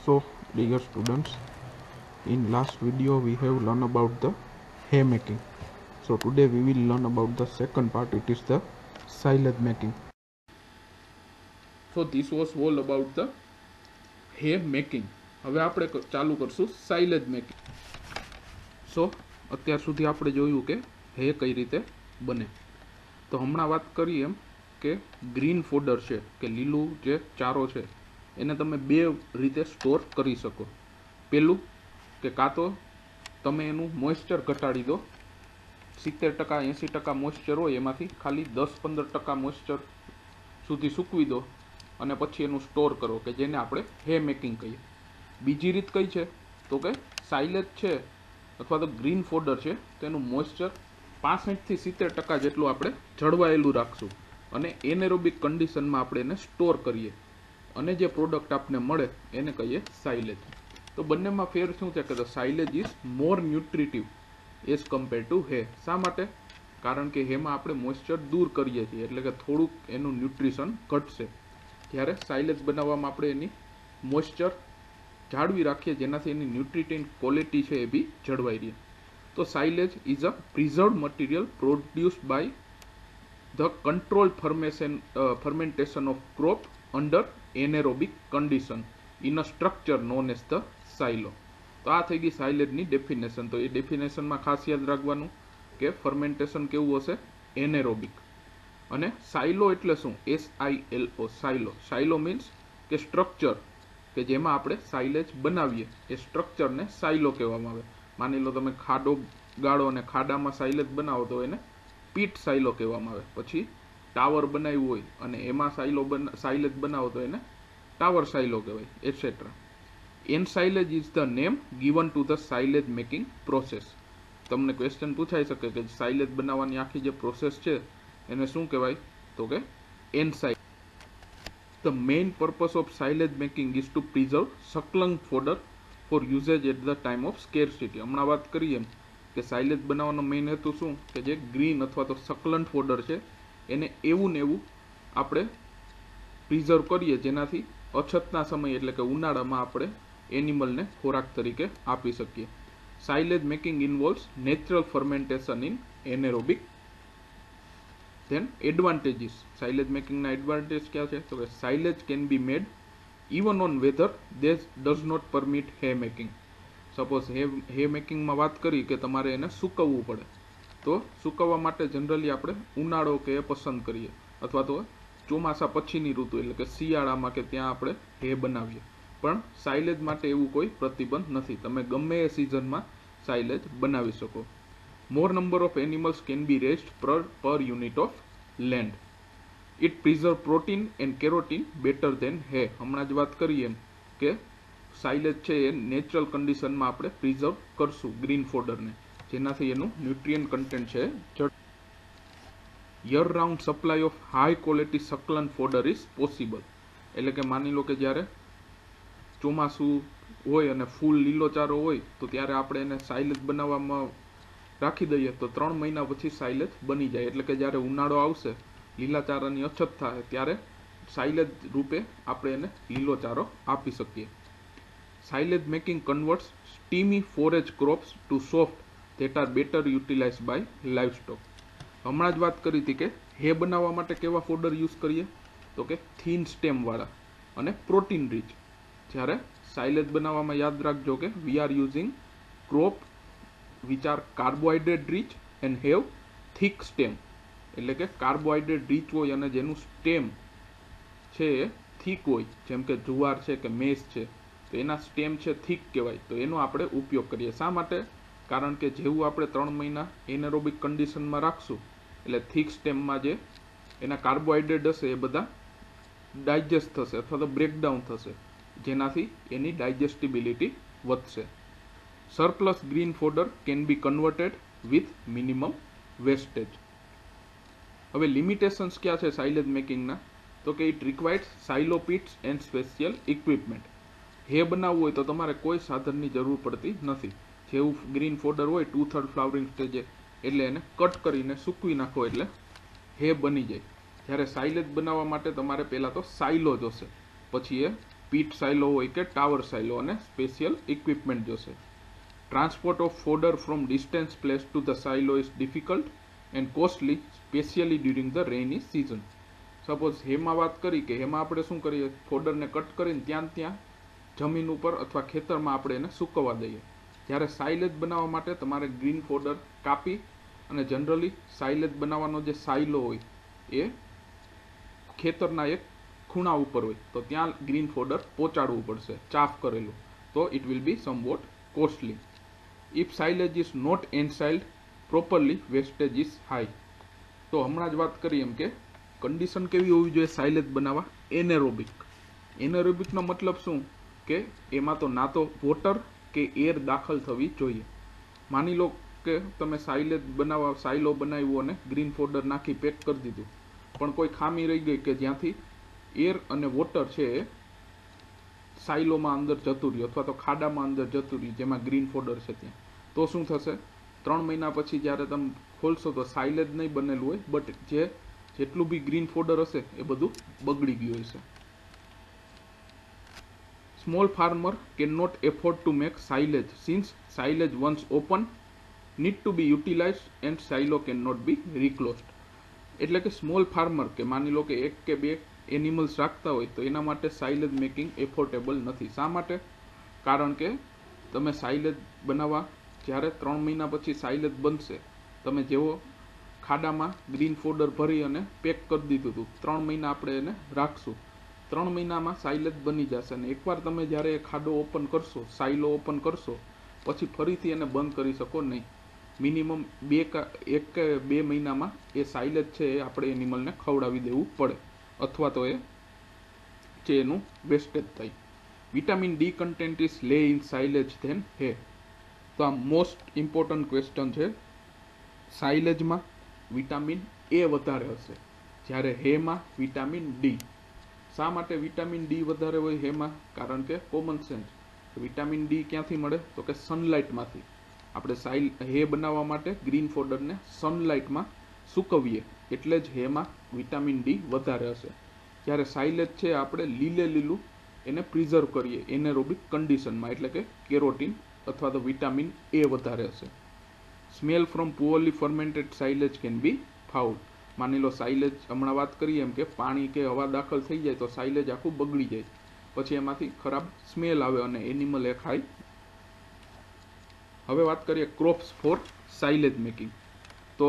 So, dear students, in last video we have learned about the hay making. So today we will learn about the second part. It is the silage making. So this was all about the hay making. હવે આપણે ચાલુ કરશું silage making. સો અત્યાર સુધી આપણે જોયું કે હે કઈ રીતે બને. તો હમણાં વાત કરીએ એમ કે ગ્રીન ફોડર છે કે લીલું જે ચારો છે એને તમે બે રીતે સ્ટોર કરી શકો. પહેલું કે કાં તો તમે એનું મોઇસ્ચર ઘટાડી દો, 70% 80% મોઇસ્ચર હોય એમાંથી ખાલી 10-15% મોઇસ્ચર સુધી સૂકવી દો અને પછી એનું સ્ટોર કરો કે જેને આપણે હે મેકિંગ કહીએ. બીજી રીત કઈ છે તો કે સાઇલેજ છે અથવા તો ગ્રીન ફોડર છે તેનું મોઇસ્ચર 65થી 70% જેટલું આપણે જળવાયેલું રાખશું અને એનેરોબિક કન્ડિશનમાં આપણે એને સ્ટોર કરીએ અને જે પ્રોડક્ટ આપને મળે એને કહીએ સાઇલેજ. તો બંનેમાં ફેર શું છે કે silage is more nutritive as compare to hay. શા માટે? કારણ કે હેમાં આપણે મોઇસ્ચર દૂર કરીએ છીએ એટલે કે થોડુંક એનું ન્યુટ્રિશન ઘટશે. જ્યારે સાઇલેજ બનાવવામાં આપણે એની મોઇસ્ચર જાળવી રાખીએ જેનાથી એની ન્યુટ્રિશન ક્વોલિટી છે એ બી જળવાઈ રહે. તો silage is a preserved material produced by the controlled fermentation of crop under anaerobic condition in a structure known as the silo. તો આ થઈ ગઈ સાઇલેજની ડેફિનેશન. તો એ ડેફિનેશનમાં ખાસ યાદ રાખવાનું કે ફર્મેન્ટેશન કેવું હશે? એનેરોબિક. અને સાઇલો એટલે શું? SILO, સાઇલો. સાઇલો મીન્સ કે સ્ટ્રક્ચર કે જેમાં આપણે સાઇલેજ બનાવીએ એ સ્ટ્રક્ચરને સાઇલો કહેવામાં આવે. માની લો તમે ખાડો ગાળો અને ખાડામાં સાઇલેજ બનાવો તો એને પીટ સાઇલો કહેવામાં આવે. પછી ટાવર બનાવ્યું હોય અને એમાં સાઇલેજ બનાવો તો એને ટાવર સાઇલો કહેવાય, etcetera. Ensilage is the name given to the silage making process. તમને ક્વેશ્ચન પૂછાઈ શકે કે સાઇલેજ બનાવવાની આખી જે પ્રોસેસ છે એને શું કહેવાય? તો કે એનસાઇલેજ. The main purpose of silage making is to preserve succulent fodder for usage at the time of scarcity. હમણાં વાત કરીએ એમ કે સાઇલેજ બનાવવાનો મેઇન હેતુ શું કે જે ગ્રીન અથવા તો સકલન્ટ ફોડર છે એને એવું ને એવું આપણે પ્રિઝર્વ કરીએ જેનાથી અછતના સમય એટલે કે ઉનાળામાં આપણે એનિમલને ખોરાક તરીકે આપી શકીએ. Silage making ઇન્વોલ્વ્સ natural fermentation in anaerobic. Then advantages. Silage making ના advantage क्या છે? તો કે silage can be made even on weather that does not permit hay making. Suppose hay making માં વાત કરી કે તમારે એને સૂકવવું પડે તો સૂકવવા માટે જનરલી આપણે ઉનાળો કે પસંદ કરીએ અથવા તો ચોમાસા પછીની ઋતુ એટલે કે શિયાળામાં કે ત્યાં આપણે હે બનાવીએ. પણ સાઇલેજ માટે એવું કોઈ પ્રતિબંધ નથી. તમે ગમે એ સિઝનમાં સાઇલેજ બનાવી શકો. More number of animals can be raised per unit of land. It preserve protein and keratin better than hay. હમણાં જ વાત કરી એમ કે સાઇલેજ છે એ નેચરલ કન્ડિશનમાં આપણે પ્રિઝર્વ કરશું ગ્રીન ફોડરને જેનાથી એનું ન્યુટ્રિયન કન્ટેન્ટ છે. Year round supply of high quality succulent fodder is possible. એટલે કે માની લો કે જ્યારે ચોમાસું હોય અને ફૂલ લીલો ચારો હોય તો ત્યારે આપણે એને સાઇલેજ બનાવવામાં રાખી દઈએ તો 3 મહિના પછી સાઇલેજ બની જાય. એટલે કે જ્યારે ઉનાળો આવશે લીલા ચારાની અછત થાય ત્યારે સાઇલેજ રૂપે આપણે એને લીલો ચારો આપી શકીએ. Silage making converts stemmy forage crops to soft that are better utilise by livestock. હમણાં જ વાત કરી હતી કે હે બનાવવા માટે કેવા ફોડર યુઝ કરીએ તો કે થીન સ્ટેમ વાળા અને પ્રોટીન રીચ. જ્યારે સાઇલેજ બનાવવામાં યાદ રાખજો કે we are using crop which are carbohydrate rich and have thick stem. એટલે કે કાર્બોહાઈડ્રેટ રીચ હોય અને જેનું સ્ટેમ છે એ થીક હોય જેમ કે જુવાર છે કે મેસ છે તો એના સ્ટેમ છે થીક કહેવાય. તો એનો આપણે ઉપયોગ કરીએ. શા માટે? કારણ કે જેવું આપણે 3 મહિના એનેરોબિક કન્ડિશનમાં રાખશું એટલે થીક સ્ટેમમાં જે એના કાર્બોહાઈડ્રેટ હશે એ બધા ડાયજેસ્ટ થશે અથવા તો બ્રેકડાઉન થશે જેનાથી એની ડાયજેસ્ટિબિલિટી વધશે. Surplus green fodder can be converted with minimum wastage. હવે લિમિટેશન્સ ક્યાં છે સાઇલેજ મેકિંગના? તો કે it requires silo pits and special equipment. Hay બનાવવું હોય તો તમારે કોઈ સાધનની જરૂર પડતી નથી. જેવું ગ્રીન ફોડર હોય 2/3 ફ્લાવરિંગ સ્ટેજે એટલે એને કટ કરીને સૂકવી નાખો એટલે હે બની જાય. જ્યારે સાઇલેજ બનાવવા માટે તમારે પહેલાં તો સાઇલો જોશે, પછી એ પીટ સાઇલો હોય કે ટાવર સાઇલો, અને સ્પેશિયલ ઇક્વિપમેન્ટ જોશે. Transport of fodder from distance place to the silo is difficult and costly, specially during the rainy season. Suppose હેમાં વાત કરી કે હેમાં આપણે શું કરીએ, ફોડરને કટ કરીને ત્યાં જમીન ઉપર અથવા ખેતરમાં આપણે એને સૂકવવા દઈએ. જ્યારે સાઇલેજ બનાવવા માટે તમારે ગ્રીન ફોડર કાપી, અને જનરલી સાઇલેજ બનાવવાનો જે સાઇલો હોય એ ખેતરના એક ખૂણા ઉપર હોય, તો ત્યાં ગ્રીન ફોડર પહોંચાડવું પડશે ચાફ કરેલું, તો it will be somewhat costly. If silage is not ensiled properly, wastage is high. તો હમણાં જ વાત કરી એમ કે કન્ડિશન કેવી હોવી જોઈએ સાઇલેજ બનાવવા? એનેરોબિક. એનેરોબિકનો મતલબ શું કે એમાં તો ના તો વોટર કે એર દાખલ થવી જોઈએ. માની લો કે તમે સાઇલો બનાવ્યો અને ગ્રીન ફોડર નાખી પેક કરી દીધું, પણ કોઈ ખામી રહી ગઈ કે જ્યાંથી એર અને વોટર છે એ સાઇલોમાં અંદર જતું રહ્યું અથવા તો ખાડામાં અંદર જતું રહ્યું જેમાં ગ્રીન ફોડર છે ત્યાં, તો શું થશે? 3 મહિના પછી જ્યારે તમે ખોલશો તો સાઇલેજ નહીં બનેલું હોય, બટ જેટલું બી ગ્રીન ફોડર હશે એ બધું બગડી ગયું હશે. Small farmer can not afford to make silage since silage once open need to be utilized and silo can not be reclosed. એટલે કે સ્મોલ ફાર્મર કે માની લો કે 1 કે 2 એનિમલ્સ રાખતા હોય તો એના માટે સાઇલેજ મેકિંગ એફોર્ટેબલ નથી. શા માટે? કારણ કે તમે સાઇલેજ બનાવવા જ્યારે 3 મહિના પછી સાઇલેજ બનશે, તમે જેવો ખાડામાં ગ્રીન ફોડર ભરી અને પેક કરી દીધું હતું, 3 મહિના આપણે એને રાખશું, 3 મહિનામાં સાઇલેજ બની જશે, અને એકવાર તમે જ્યારે એ ખાડો ઓપન કરશો, સાઇલો ઓપન કરશો, પછી ફરીથી એને બંધ કરી શકો નહીં. મિનિમમ 1 કે 2 મહિનામાં એ સાઇલેજ છે એ આપણે એનિમલને ખવડાવી દેવું પડે, અથવા તો એ જે એનું વેસ્ટેજ થાય. વિટામિન ડી કન્ટેન્ટ ઇઝ લે ઇન સાઇલેજ ધેન હે. તો આ મોસ્ટ ઇમ્પોર્ટન્ટ ક્વેશ્ચન છે. સાઇલેજમાં વિટામિન એ વધારે હશે, જ્યારે હેમાં વિટામિન ડી. શા માટે વિટામિન ડી વધારે હોય હેમાં? કારણ કે કોમન સેન્સ. વિટામિન ડી ક્યાંથી મળે? તો કે સનલાઇટમાંથી. આપણે હે બનાવવા માટે ગ્રીન ફોડરને સનલાઇટમાં સૂકવીએ, એટલે જ હેમાં વિટામિન ડી વધારે હશે. જ્યારે સાઇલેજ છે આપણે લીલું એને પ્રિઝર્વ કરીએ એનેરોબિક કન્ડિશનમાં, એટલે કે કેરોટીન અથવા તો વિટામિન એ વધારે હશે. Smell from poorly fermented silage can be foul. માની લો સાઇલેજ હમણાં વાત કરીએ એમ કે પાણી કે હવા દાખલ થઈ જાય તો સાઇલેજ આખું બગડી જાય, પછી એમાંથી ખરાબ સ્મેલ આવે અને એનિમલ એ ખાય. હવે વાત કરીએ ક્રોપ્સ ફોર સાઇલેજ મેકિંગ. તો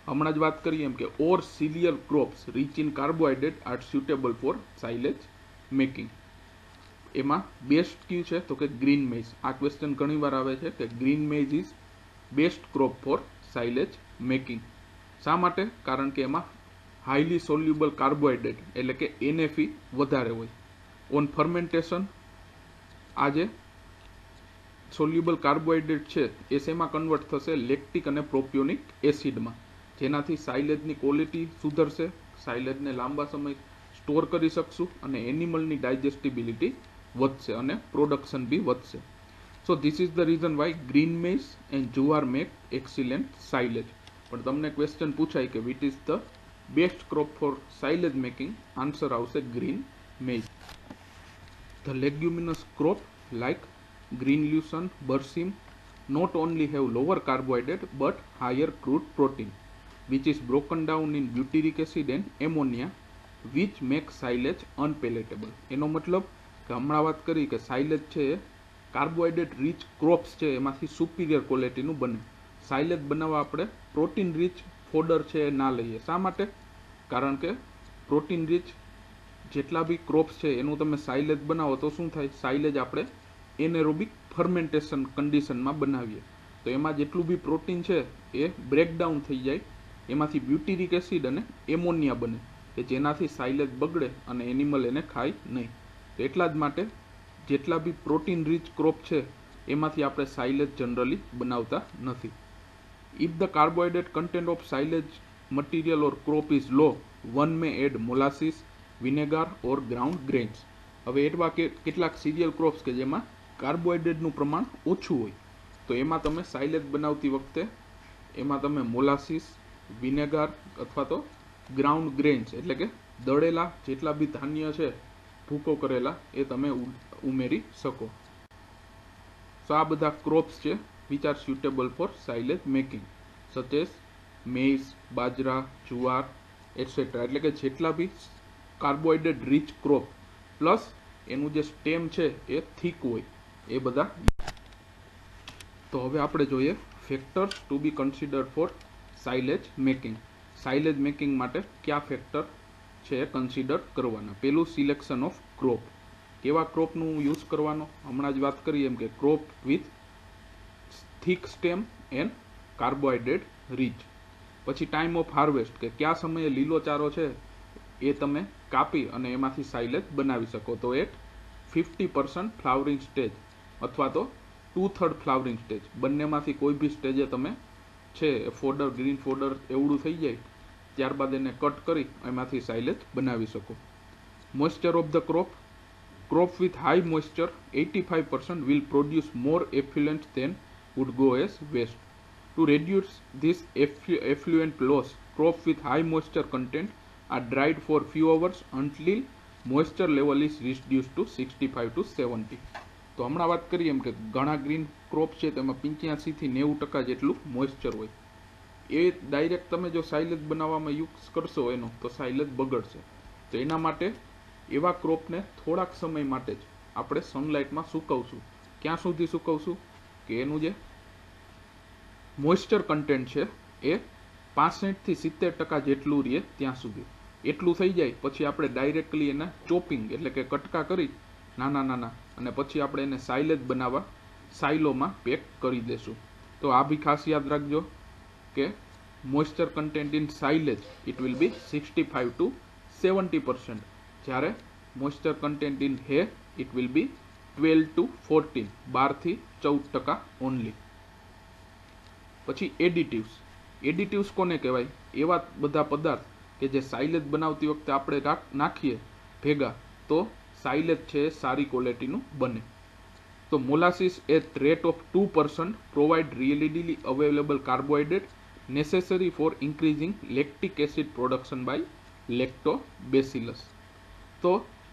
હમણાં જ વાત કરીએ એમ કે or cereal crops rich in carbohydrate are suitable for silage making. એમાં બેસ્ટ કયું છે? તો કે ગ્રીન મેઇઝ. આ ક્વેશ્ચન ઘણીવાર આવે છે કે green maize is best crop for silage making. શા માટે? કારણ કે એમાં હાઈલી સોલ્યુબલ કાર્બોહાઈડ્રેટ એટલે કે NFE વધારે હોય. ઓન ફર્મેન્ટેશન આ જે સોલ્યુબલ કાર્બોહાઈડ્રેટ છે એ શેમાં કન્વર્ટ થશે? લેક્ટિક અને પ્રોપિયોનિક એસિડમાં, જેનાથી સાઇલેજની ક્વોલિટી સુધરશે, સાઇલેજને લાંબા સમય સ્ટોર કરી શકશું, અને એનિમલની ડાયજેસ્ટિબિલિટી વધશે અને પ્રોડક્શન બી વધશે. So this is the reason why green maize and jowar make excellent silage. પણ તમને ક્વેશ્ચન પૂછાય કે which is the best crop for silage making? Answer આવશે green maize. The leguminous crop like green lucerne, berseem not only have lower carbohydrate but higher crude protein which is broken down in butyric acid and ammonia which make silage unpalatable. એનો મતલબ કે હમણાં વાત કરી કે silage છે એ carbohydrate rich crops છે એમાંથી સુપિરિયર ક્વોલિટીનું બને. સાઇલેજ બનાવવા આપણે પ્રોટીન રીચ ફોડર છે એ ના લઈએ. શા માટે? કારણ કે પ્રોટીન રીચ જેટલા બી ક્રોપ્સ છે એનું તમે સાઇલેજ બનાવો તો શું થાય? સાઇલેજ આપણે એનેરોબિક ફર્મેન્ટેશન કન્ડિશનમાં બનાવીએ તો એમાં જેટલું બી પ્રોટીન છે એ બ્રેકડાઉન થઈ જાય, એમાંથી બ્યુટીરિક એસિડ અને એમોનિયા બને કે જેનાથી સાઇલેજ બગડે અને એનિમલ એને ખાય નહીં. તો એટલા જ માટે જેટલા બી પ્રોટીન રીચ ક્રોપ છે એમાંથી આપણે સાઇલેજ જનરલી બનાવતા નથી. If the carbohydrate content of silage material or crop is low, one may add molasses, vinegar or ground grains. હવે એવા કેટલાક સિરિયલ ક્રોપ્સ કે જેમાં કાર્બોહાઈડ્રેટનું પ્રમાણ ઓછું હોય, તો એમાં તમે સાઇલેજ બનાવતી વખતે એમાં તમે મોલાસીસ, વિનેગાર અથવા તો ગ્રાઉન્ડ ગ્રેન્સ એટલે કે દળેલા જેટલા બી ધાન્ય છે, ભૂકો કરેલા એ તમે ઉમેરી શકો. સો આ બધા ક્રોપ્સ છે which are suitable for silage making, such as maize, bajra, jowar etcetera. એટલે કે જેટલા બી કાર્બોહાઈડ્રેટ રીચ ક્રોપ પ્લસ એનું જે સ્ટેમ છે એ થીક હોય એ બધા. તો હવે આપણે જોઈએ factors to be consider for silage making. Silage making માટે કયા ફેક્ટર છે કન્સિડર કરવાના. પેલું સિલેક્શન ઓફ ક્રોપ. કેવા ક્રોપનું યુઝ કરવાનો, હમણાં જ વાત કરી એમ કે crop with thick stem and carbohydrate rich. પછી ટાઈમ ઓફ હાર્વેસ્ટ, કે કયા સમયે લીલો ચારો છે એ તમે કાપી અને એમાંથી સાઇલેજ બનાવી શકો. તો એટ 50% ફ્લાવરિંગ સ્ટેજ અથવા તો 2/3 ફ્લાવરિંગ સ્ટેજ, બંનેમાંથી કોઈ બી સ્ટેજે તમે છે ફોડર, ગ્રીન ફોડર એવડું થઈ જાય ત્યારબાદ એને કટ કરી એમાંથી સાઇલેજ બનાવી શકો. Moisture of the crop. Crop with high moisture 85% will produce more effluent than would go as waste. To reduce this effluent loss, crops with high moisture content are dried for few hours until moisture level is reduced to 65 to 70. તો હમણાં વાત કરીએ એમ કે ઘણા green crop છે તેમાં 85 થી 90% જેટલું મોઇસ્ચર હોય. એ ડાયરેક્ટ તમે જો સાઇલેજ બનાવવામાં યુઝ કરશો એનો તો સાઇલેજ બગડશે. તો એના માટે એવા ક્રોપને થોડાક સમય માટે જ આપણે સનલાઇટમાં સૂકવશું. ક્યાં સુધી સૂકવશું કે એનું જે મોઇસ્ચર કન્ટેન્ટ છે એ 65 થી 70% જેટલું રહે ત્યાં સુધી. એટલું થઈ જાય પછી આપણે ડાયરેક્ટલી એને ચોપિંગ એટલે કે કટકા કરી નાના નાના અને પછી આપણે એને સાઇલેજ બનાવવા સાઇલોમાં પેક કરી દેશું. તો આ બી ખાસ યાદ રાખજો કે moisture content in silage it will B 65 to 70%, જ્યારે મોઇસ્ચર કન્ટેન્ટ ઇન હે ઇટ વિલ બી 12 to 14, 12 થી 14% ઓનલી. પછી એડિટિવ્સ. એડિટિવ્સ કોને કહેવાય? એવા બધા પદાર્થ કે જે સાઇલેજ બનાવતી વખતે આપણે નાખીએ ભેગા તો સાઇલેજ છે એ સારી ક્વોલિટીનું બને. તો molasses at rate of 2% provide readily available carbohydrate necessary for increasing lactic acid production by lactobacillus. તો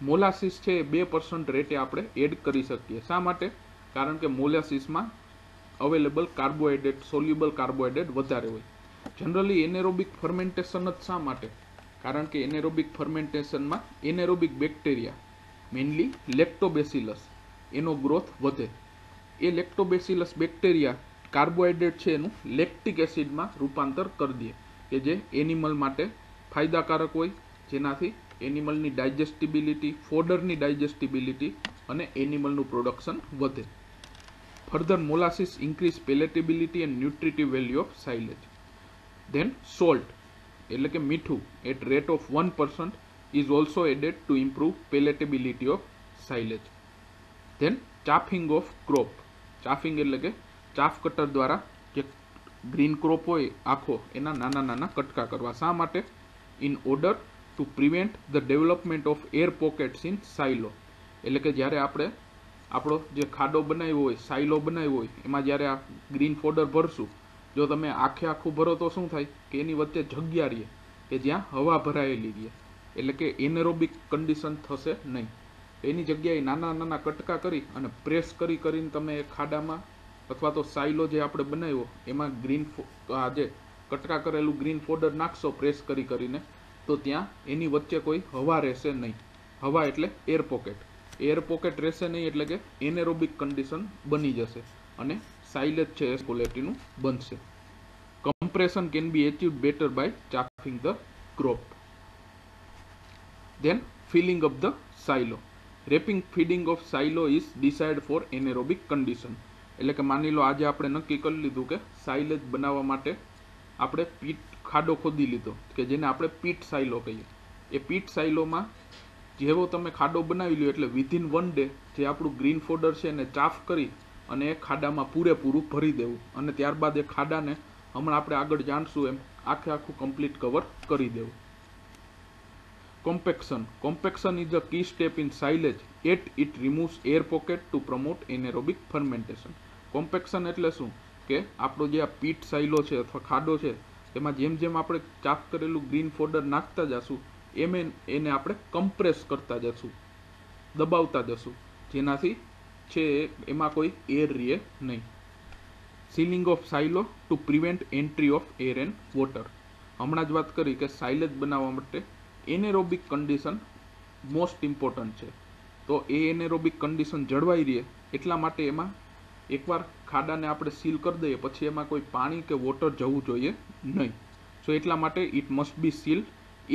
મોલાસીસ છે એ 2% રેટે આપણે એડ કરી શકીએ. શા માટે? કારણ કે મોલાસીસમાં અવેલેબલ કાર્બોહાઈડ્રેટ, સોલ્યુબલ કાર્બોહાઈડ્રેટ વધારે હોય. જનરલી એનેરોબિક ફર્મેન્ટેશન જ શા માટે? કારણ કે એનેરોબિક ફર્મેન્ટેશનમાં એનેરોબિક બેક્ટેરિયા મેઇનલી લેક્ટોબેસિલસ એનો ગ્રોથ વધે. એ લેક્ટોબેસિલસ બેક્ટેરિયા કાર્બોહાઈડ્રેટ છે એનું લેક્ટિક એસિડમાં રૂપાંતર કરી દે કે જે એનિમલ માટે ફાયદાકારક હોય, જેનાથી એનિમલની ડાયજેસ્ટિબિલિટી, ફોડરની ડાયજેસ્ટિબિલિટી અને એનિમલનું પ્રોડક્શન વધે. Further molasses increase palatability and nutritive value of silage. Then salt એટલે કે મીઠું at rate of 1% is also added to improve palatability of silage. Then chaffing of crop. ચાફિંગ એટલે કે ચાફ કટર દ્વારા જે ગ્રીન ક્રોપ હોય આખો એના નાના નાના કટકા કરવા. શા માટે? In order to prevent the development of air pockets in silo. એટલે કે જ્યારે આપણે આપણો જે ખાડો બનાવ્યો હોય, સાઇલો બનાવ્યો હોય, એમાં જ્યારે આ ગ્રીન ફોડર ભરશું, જો તમે આખું ભરો તો શું થાય કે એની વચ્ચે જગ્યા રહે કે જ્યાં હવા ભરાયેલી રહે, એટલે કે એનેરોબિક કન્ડિશન થશે નહીં. એની જગ્યાએ નાના નાના કટકા કરી અને પ્રેસ કરીને તમે એ ખાડામાં અથવા તો સાઇલો જે આપણે બનાવ્યો એમાં જે કટકા કરેલું ગ્રીન ફોડર નાખશો પ્રેસ કરીને, તો ત્યાં એની વચ્ચે કોઈ હવા રહેશે નહીં. હવા એટલે એર પોકેટ. એર પોકેટ રહેશે નહીં એટલે કે એનેરોબિક કન્ડિશન બની જશે અને સાઇલેજ છે એ ક્વોલિટીનું બનશે. Compression can be achieved better by chaffing the crop. Then filling of the silo. Rapid feeding of silo is desired for anaerobic condition. એટલે કે માની લો આજે આપણે નક્કી કરી લીધું કે સાઇલેજ બનાવવા માટે આપણે પીટ ખાડો ખોદી લીધો કે જેને આપણે પીટ સાઇલો કહીએ. એ પીટ સાઇલોમાં જેવો તમે ખાડો બનાવી લ્યો એટલે વિધિન 1 day જે આપણું ગ્રીન ફોડર છે એને ચાફ કરી અને એ ખાડામાં પૂરેપૂરું ભરી દેવું અને ત્યારબાદ એ ખાડાને હમણાં આપણે આગળ જાણશું એમ આખું કમ્પ્લીટ કવર કરી દેવું. Compaction. Compaction is a key step in silage. Yet it removes air pocket to promote anaerobic fermentation. Compaction એટલે શું કે આપણો જે આ પીટ સાઇલો છે અથવા ખાડો છે તેમાં જેમ જેમ આપણે ચાફ કરેલું ગ્રીન ફોડર નાખતા જશું એમ એને આપણે કમ્પ્રેસ કરતા જશું. દબાવતા જશું, જેનાથી છે એમાં કોઈ એર રહે નહીં. Sealing of silo to prevent entry of air and water. હમણાં જ વાત કરી કે સાઇલેજ બનાવવા માટે એનેરોબિક કન્ડિશન મોસ્ટ ઇમ્પોર્ટન્ટ છે. તો એ એનેરોબિક કન્ડિશન જળવાઈ રહે એટલા માટે એમાં એકવાર ખાડાને આપણે સીલ કરી દઈએ પછી એમાં કોઈ પાણી કે વોટર જવું જોઈએ નહીં. સો એટલા માટે it must be sealed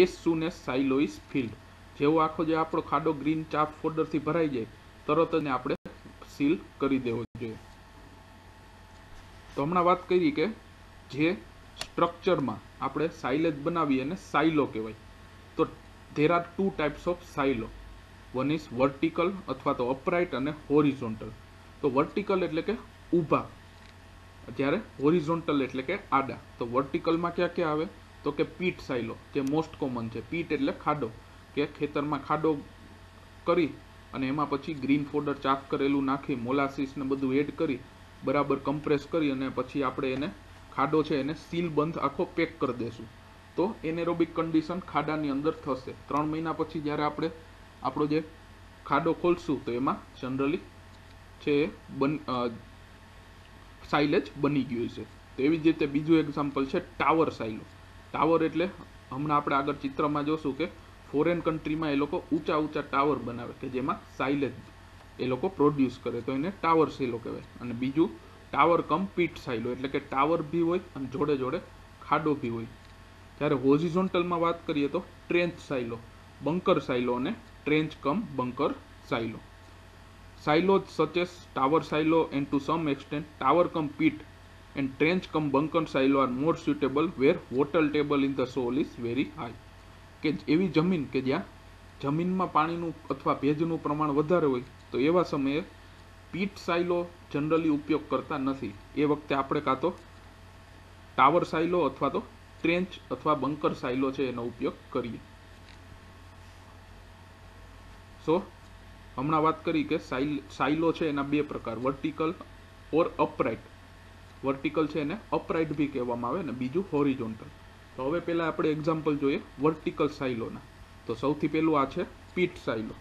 as soon as silo is filled. જેવો આખો જે આપણો ખાડો ગ્રીન ચાપ ફોલ્ડરથી ભરાઈ જાય તરત જ આપણે સીલ કરી દેવો જોઈએ. તો હમણાં વાત કરી કે જે સ્ટ્રક્ચરમાં આપણે સાઇલેજ બનાવીએ અને સાઇલો કહેવાય. તો there are 2 types of silo. One is vertical અથવા તો અપરાઇટ અને હોરિઝોન્ટલ. તો વર્ટિકલ એટલે કે ઊભા, જ્યારે હોરિઝોન્ટલ એટલે કે આડા. તો વર્ટિકલમાં ક્યાં ક્યાં આવે તો કે પીટ સાઇલો, જે મોસ્ટ કોમન છે. પીટ એટલે ખાડો, કે ખેતરમાં ખાડો કરી અને એમાં પછી ગ્રીન ફોડર ચાફ કરેલું નાખી મોલાસીસ ને બધું એડ કરી બરાબર કમ્પ્રેસ કરી અને પછી આપણે એને ખાડો છે એને સીલ બંધ આખો પેક કરી દેશું. તો એનેરોબિક કન્ડિશન ખાડાની અંદર થશે. 3 મહિના પછી જ્યારે આપણે આપણો જે ખાડો ખોલશું તો એમાં જનરલી છે સાઇલેજ બની ગયું છે. તો એવી જ રીતે બીજું એક્ઝામ્પલ છે ટાવર સાઇલો. ટાવર એટલે હમણાં આપણે આગળ ચિત્રમાં જોશું કે ફોરેન કન્ટ્રીમાં એ લોકો ઊંચા ઊંચા ટાવર બનાવે કે જેમાં સાઇલેજ એ લોકો પ્રોડ્યુસ કરે, તો એને ટાવર સાઇલો કહેવાય. અને બીજું ટાવર કમ પીટ સાઇલો એટલે કે ટાવર બી હોય અને જોડે જોડે ખાડો બી હોય. જ્યારે હોરિઝોન્ટલમાં વાત કરીએ તો ટ્રેન્ચ સાઇલો, બંકર સાઇલો અને trench come bunker સાઇલો. Silos such as tower silo and to some extent tower cum pit and trench cum bunker silo are more suitable where water table in the soil is very high. કે એવી જમીન કે જ્યાં જમીનમાં પાણીનું અથવા ભેજનું પ્રમાણ વધારે હોય તો એવા સમયે પીટ સાઇલો જનરલી ઉપયોગ કરતા નથી. એ વખતે આપણે કાં તો ટાવર સાઇલો અથવા તો ટ્રેન્ચ અથવા બંકર સાઇલો છે એનો ઉપયોગ કરીએ. સો હમણાં વાત કરી કે સાઇલો છે એના 2 પ્રકાર, વર્ટિકલ ઓર અપરાઇટ. વર્ટિકલ છે એને અપરાઇટ બી કહેવામાં આવે ને બીજું હોરિઝોન્ટલ. તો હવે પહેલા આપણે એક્ઝામ્પલ જોઈએ વર્ટિકલ સાઇલોના. તો સૌથી પહેલું આ છે પીટ સાઇલો.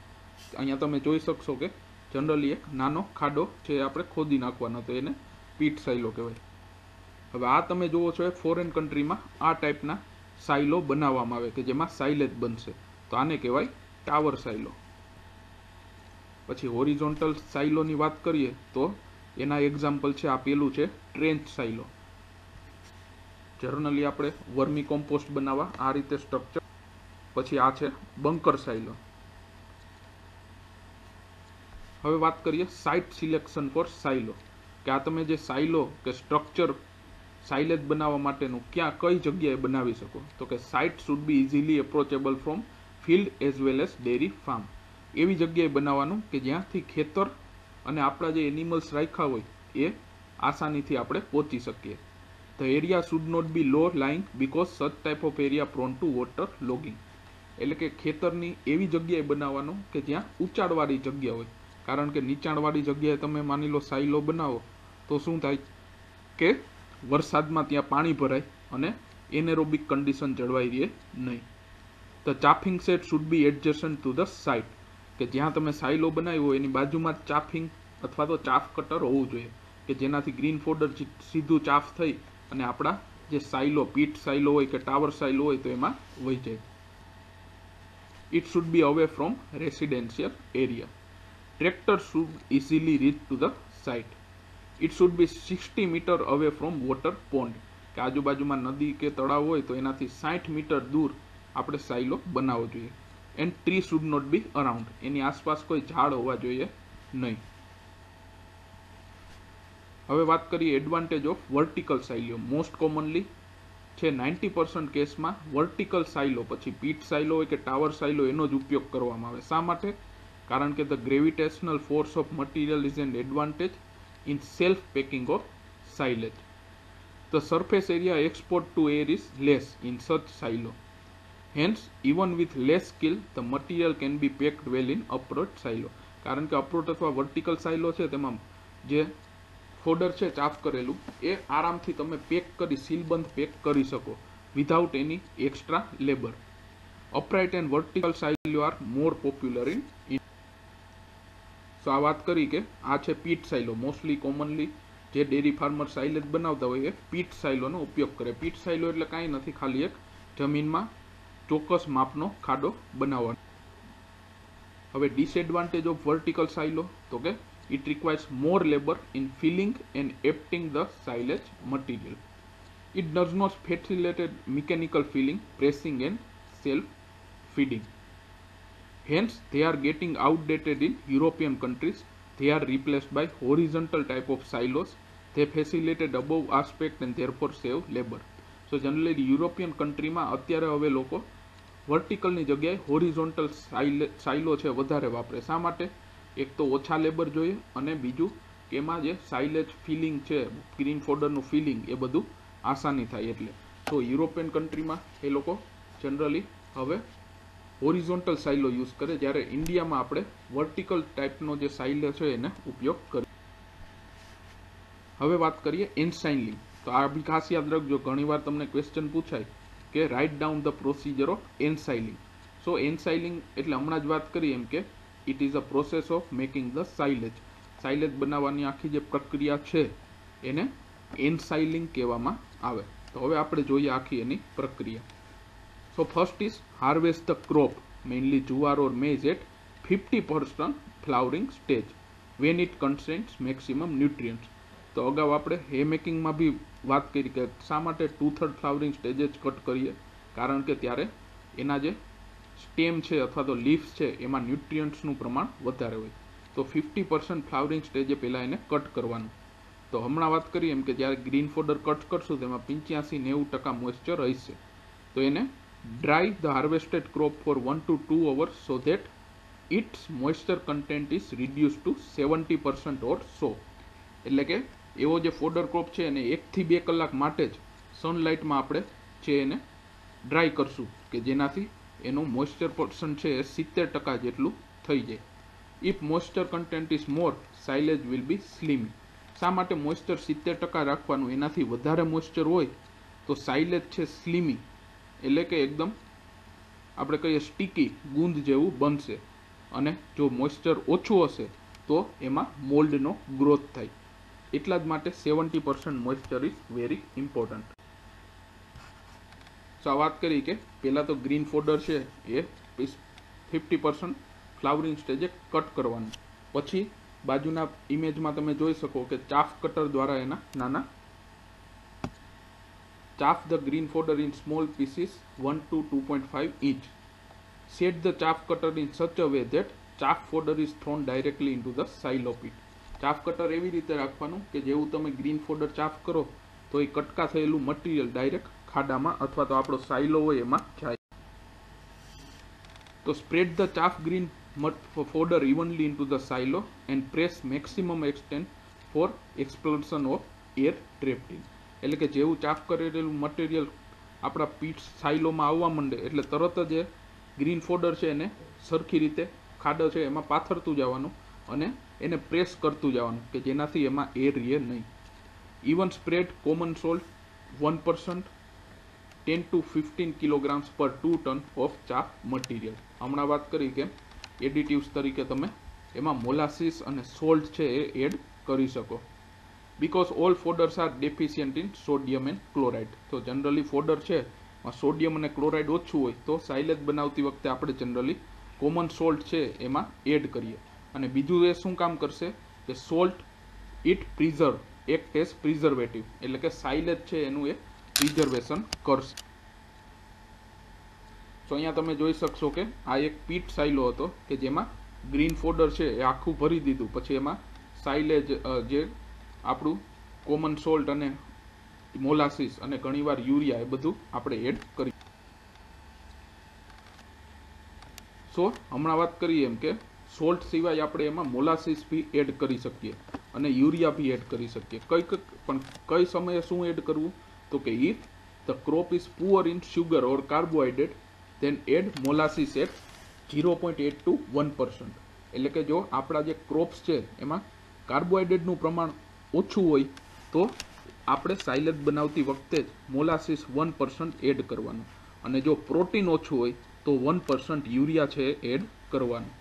અહીંયા તમે જોઈ શકશો કે જનરલી એક નાનો ખાડો છે આપણે ખોદી નાખવાનો, તો એને પીટ સાઇલો કહેવાય. હવે આ તમે જુઓ છો એ ફોરેન કન્ટ્રીમાં આ ટાઈપના સાઇલો બનાવવામાં આવે કે જેમાં સાઇલેજ બનશે, તો આને કહેવાય ટાવર સાઇલો. પછી હોરિઝોન્ટલ સાઇલોની વાત કરીએ તો એના એક્ઝામ્પલ છે આ પેલું છે ટ્રેન્ચ સાઇલો. જનરલી આપણે વર્મી કોમ્પોસ્ટ બનાવવા આ રીતે સ્ટ્રક્ચર. પછી આ છે બંકર સાઇલો. હવે વાત કરીએ સાઇટ સિલેક્શન ફોર સાઇલો, કે આ તમે જે સાઇલો કે સ્ટ્રક્ચર સાઇલેજ બનાવવા માટેનું ક્યાં કઈ જગ્યાએ બનાવી શકો. તો કે site should be easily approachable from field as well as dairy farm. એવી જગ્યાએ બનાવવાનું કે જ્યાંથી ખેતર અને આપણા જે એનિમલ્સ રાખ્યા હોય એ આસાનીથી આપણે પહોંચી શકીએ. The area should not be low lying because such type of area prone to water logging. એટલે કે ખેતરની એવી જગ્યાએ બનાવવાનું કે જ્યાં ઊંચાણવાળી જગ્યા હોય, કારણ કે નીચાણવાળી જગ્યાએ તમે માની લો સાઇલો બનાવો તો શું થાય કે વરસાદમાં ત્યાં પાણી ભરાય અને એનેરોબિક કન્ડિશન જળવાઈ રહે નહીં. The chaffing set should be adjacent to the site, કે જ્યાં તમે સાઇલો બનાવ્યો હોય એની બાજુમાં જ ચાફિંગ અથવા તો ચાફ કટર હોવું જોઈએ કે જેનાથી ગ્રીન ફોડર સીધું ચાફ થઈ અને આપણા જે સાઇલો પીટ સાઇલો હોય કે ટાવર સાઇલો હોય તો એમાં વહી જાય. It should be away from residential area. Tractor should easily reach to the site. It should be 60 metre away from water pond, કે આજુબાજુમાં નદી કે તળાવ હોય તો એનાથી 60 મીટર દૂર આપણે સાઇલો બનાવવો જોઈએ. And tree should not be around, એની આસપાસ કોઈ ઝાડ હોવા જોઈએ નહીં. હવે વાત કરીએ advantage of vertical silo. Most commonly છે 90% કેસમાં વર્ટિકલ સાઇલો પછી પીટ સાઇલો હોય કે ટાવર સાઇલો એનો જ ઉપયોગ કરવામાં આવે. શા માટે? કારણ કે the gravitational force of material is an advantage in self packing of silage. The surface area export to air is less in such silo. Hence, even with less skill, the material can be packed well in upright silo. કારણ કે અપરોટ અથવા vertical સાઇલો છે તેમાં જે fodder છે chaff કરેલું એ આરામથી તમે પેક કરી સીલબંધ પેક કરી શકો without any extra labour. Upright and vertical silo are more popular in. So આ વાત કરી કે આ છે પીટ સાઇલો. મોસ્ટલી કોમનલી જે ડેરી ફાર્મર સાઇલેજ બનાવતા હોય એ પીટ સાઇલોનો ઉપયોગ કરે. પીટ સાઇલો એટલે કાંઈ નથી, ખાલી એક જમીનમાં ચોક્કસ માપનો ખાડો બનાવવાનો. હવે ડિસએડવાન્ટેજ ઓફ વર્ટિકલ સાઇલો તો કે it requires more labor in filling and emptying the silage material. It does not facilitate mechanical filling, pressing and self-feeding. Hence, they are getting outdated in European countries. They are replaced by horizontal type of silos. They facilitate above aspect and therefore save labor. So generally European country માં અત્યારે હવે લોકો વર્ટિકલની જગ્યાએ horizontal સાઇલો છે વધારે વાપરે. શા માટે? એક તો ઓછા લેબર જોઈએ અને બીજું કે એમાં જે સાઇલેજ ફિલિંગ છે, ગ્રીન ફોડરનું ફિલિંગ એ બધું આસાની થાય એટલે. તો યુરોપિયન કન્ટ્રીમાં એ લોકો જનરલી હવે હોરિઝોન્ટલ સાઇલો યુઝ કરે, જ્યારે ઇન્ડિયામાં આપણે વર્ટિકલ ટાઈપનો જે સાઇલો છે એને ઉપયોગ કરીએ. હવે વાત કરીએ એન્સાઇલિંગ. તો આ બી ખાસ યાદ રાખજો, ઘણીવાર તમને ક્વેશ્ચન પૂછાય કે write down the procedure of ensiling. So ensiling એટલે હમણાં જ વાત કરી એમ કે it is a process of making the silage. Silage બનાવવાની આખી જે પ્રક્રિયા છે એને એન્સાઇલિંગ કહેવામાં આવે. તો હવે આપણે જોઈએ આખી એની પ્રક્રિયા. So first is harvest the crop, mainly jowar or maize at 50% flowering stage when it contains maximum nutrients. તો અગાઉ આપણે હે મેકિંગમાં બી વાત કરી કે શા માટે 2/3 ફ્લાવરિંગ સ્ટેજ જ કટ કરીએ, કારણ કે ત્યારે એના જે સ્ટેમ છે અથવા તો લીવ્સ છે એમાં ન્યુટ્રિયન્ટ્સનું પ્રમાણ વધારે હોય. તો 50% ફ્લાવરિંગ સ્ટેજે પહેલાં એને કટ કરવાનું. તો હમણાં વાત કરીએ એમ કે જ્યારે ગ્રીન ફોડર કટ કરશું તેમાં 85-90% મોઇસ્ચર હશે. તો એને dry the harvested crop for 1 to 2 hours so that its moisture content is reduced to 70% or so. એટલે કે એવો જે ફોડર ક્રોપ છે એને 1 થી 2 કલાક માટે જ સનલાઇટમાં આપણે છે એને ડ્રાય કરશું કે જેનાથી એનું મોઇસ્ચર પર્સન્ટ છે એ 70% જેટલું થઈ જાય. If moisture content is more, silage will be slimy. શા માટે મોઇસ્ચર 70% રાખવાનું? એનાથી વધારે મોઇસ્ચર હોય તો સાઇલેજ છે સ્લીમી એટલે કે એકદમ આપણે કહીએ સ્ટીકી ગુંદ જેવું બનશે, અને જો મોઇસ્ચર ઓછું હશે તો એમાં મોલ્ડનો ગ્રોથ થાય. એટલા જ માટે 70% મોઇસ્ચર ઇઝ વેરી ઇમ્પોર્ટન્ટ. સો આ વાત કરી કે પહેલાં તો ગ્રીન ફોડર છે એ 50% ફ્લાવરિંગ સ્ટેજે કટ કરવાનું. પછી બાજુના ઇમેજમાં તમે જોઈ શકો કે ચાફ કટર દ્વારા એના નાના chaff the green fodder in small pieces 1 to 2.5 inch. Set the chaff cutter in such a way that chaff fodder is thrown directly into the silo pit. Chaff cutter એવી રીતે રાખવાનું કે જેવું તમે green fodder chaff કરો તો એ કટકા થયેલું મટીરિયલ ડાયરેક્ટ ખાડામાં અથવા તો આપણો સાઇલો હોય એમાં જાય. તો spread the chaff green fodder evenly into the silo and press maximum extent for expulsion of air trapped in. એટલે કે જેવું ચાફ કરેલું મટીરિયલ આપણા પીટ સાઇલોમાં આવવા માંડે એટલે તરત જ ગ્રીન ફોડર છે એને સરખી રીતે ખાડો છે એમાં પાથરતું જવાનું અને એને પ્રેસ કરતું જવાનું કે જેનાથી એમાં એર રહે નહીં. Even spread common salt 1% 10 to 15 kilograms per 2 ton of chaff material. હમણાં વાત કરી કે એડિટિવ્સ તરીકે તમે એમાં મોલાસીસ અને સોલ્ટ છે એ એડ કરી શકો. Because all fodders are deficient in sodium and chloride. તો જનરલી ફોડર છે સોડિયમ અને ક્લોરાઇડ ઓછું હોય તો સાઇલેજ બનાવતી વખતે આપણે જનરલી કોમન સોલ્ટ છે એમાં એડ કરીએ. અને બીજું એ શું કામ કરશે કે salt it preserve act as preservative, એટલે કે સાઇલેજ છે એનું એ પ્રિઝર્વેશન કરશે. તો અહીંયા તમે જોઈ શકશો કે આ એક પીટ સાઇલો હતો કે જેમાં ગ્રીન ફોડર છે એ આખું ભરી દીધું, પછી એમાં સાઇલેજ જે આપણું કોમન સોલ્ટ અને મોલાસીસ અને ઘણીવાર યુરિયા એ બધું આપણે એડ કરી. સો હમણાં વાત કરીએ એમ કે સોલ્ટ સિવાય આપણે એમાં મોલાસીસ બી એડ કરી શકીએ અને યુરિયા બી એડ કરી શકીએ. કઈ સમયે શું એડ કરવું? તો કે if the crop is poor in sugar or carbohydrate then add molasses at 0.8 to 1%. એટલે કે જો આપણા જે ક્રોપ્સ છે એમાં કાર્બોહાઈડ્રેટનું પ્રમાણ ઓછું હોય તો આપણે સાઇલેજ બનાવતી વખતે જ મોલાસીસ 1% એડ કરવાનું, અને જો પ્રોટીન ઓછું હોય તો 1% યુરિયા છે એડ કરવાનું.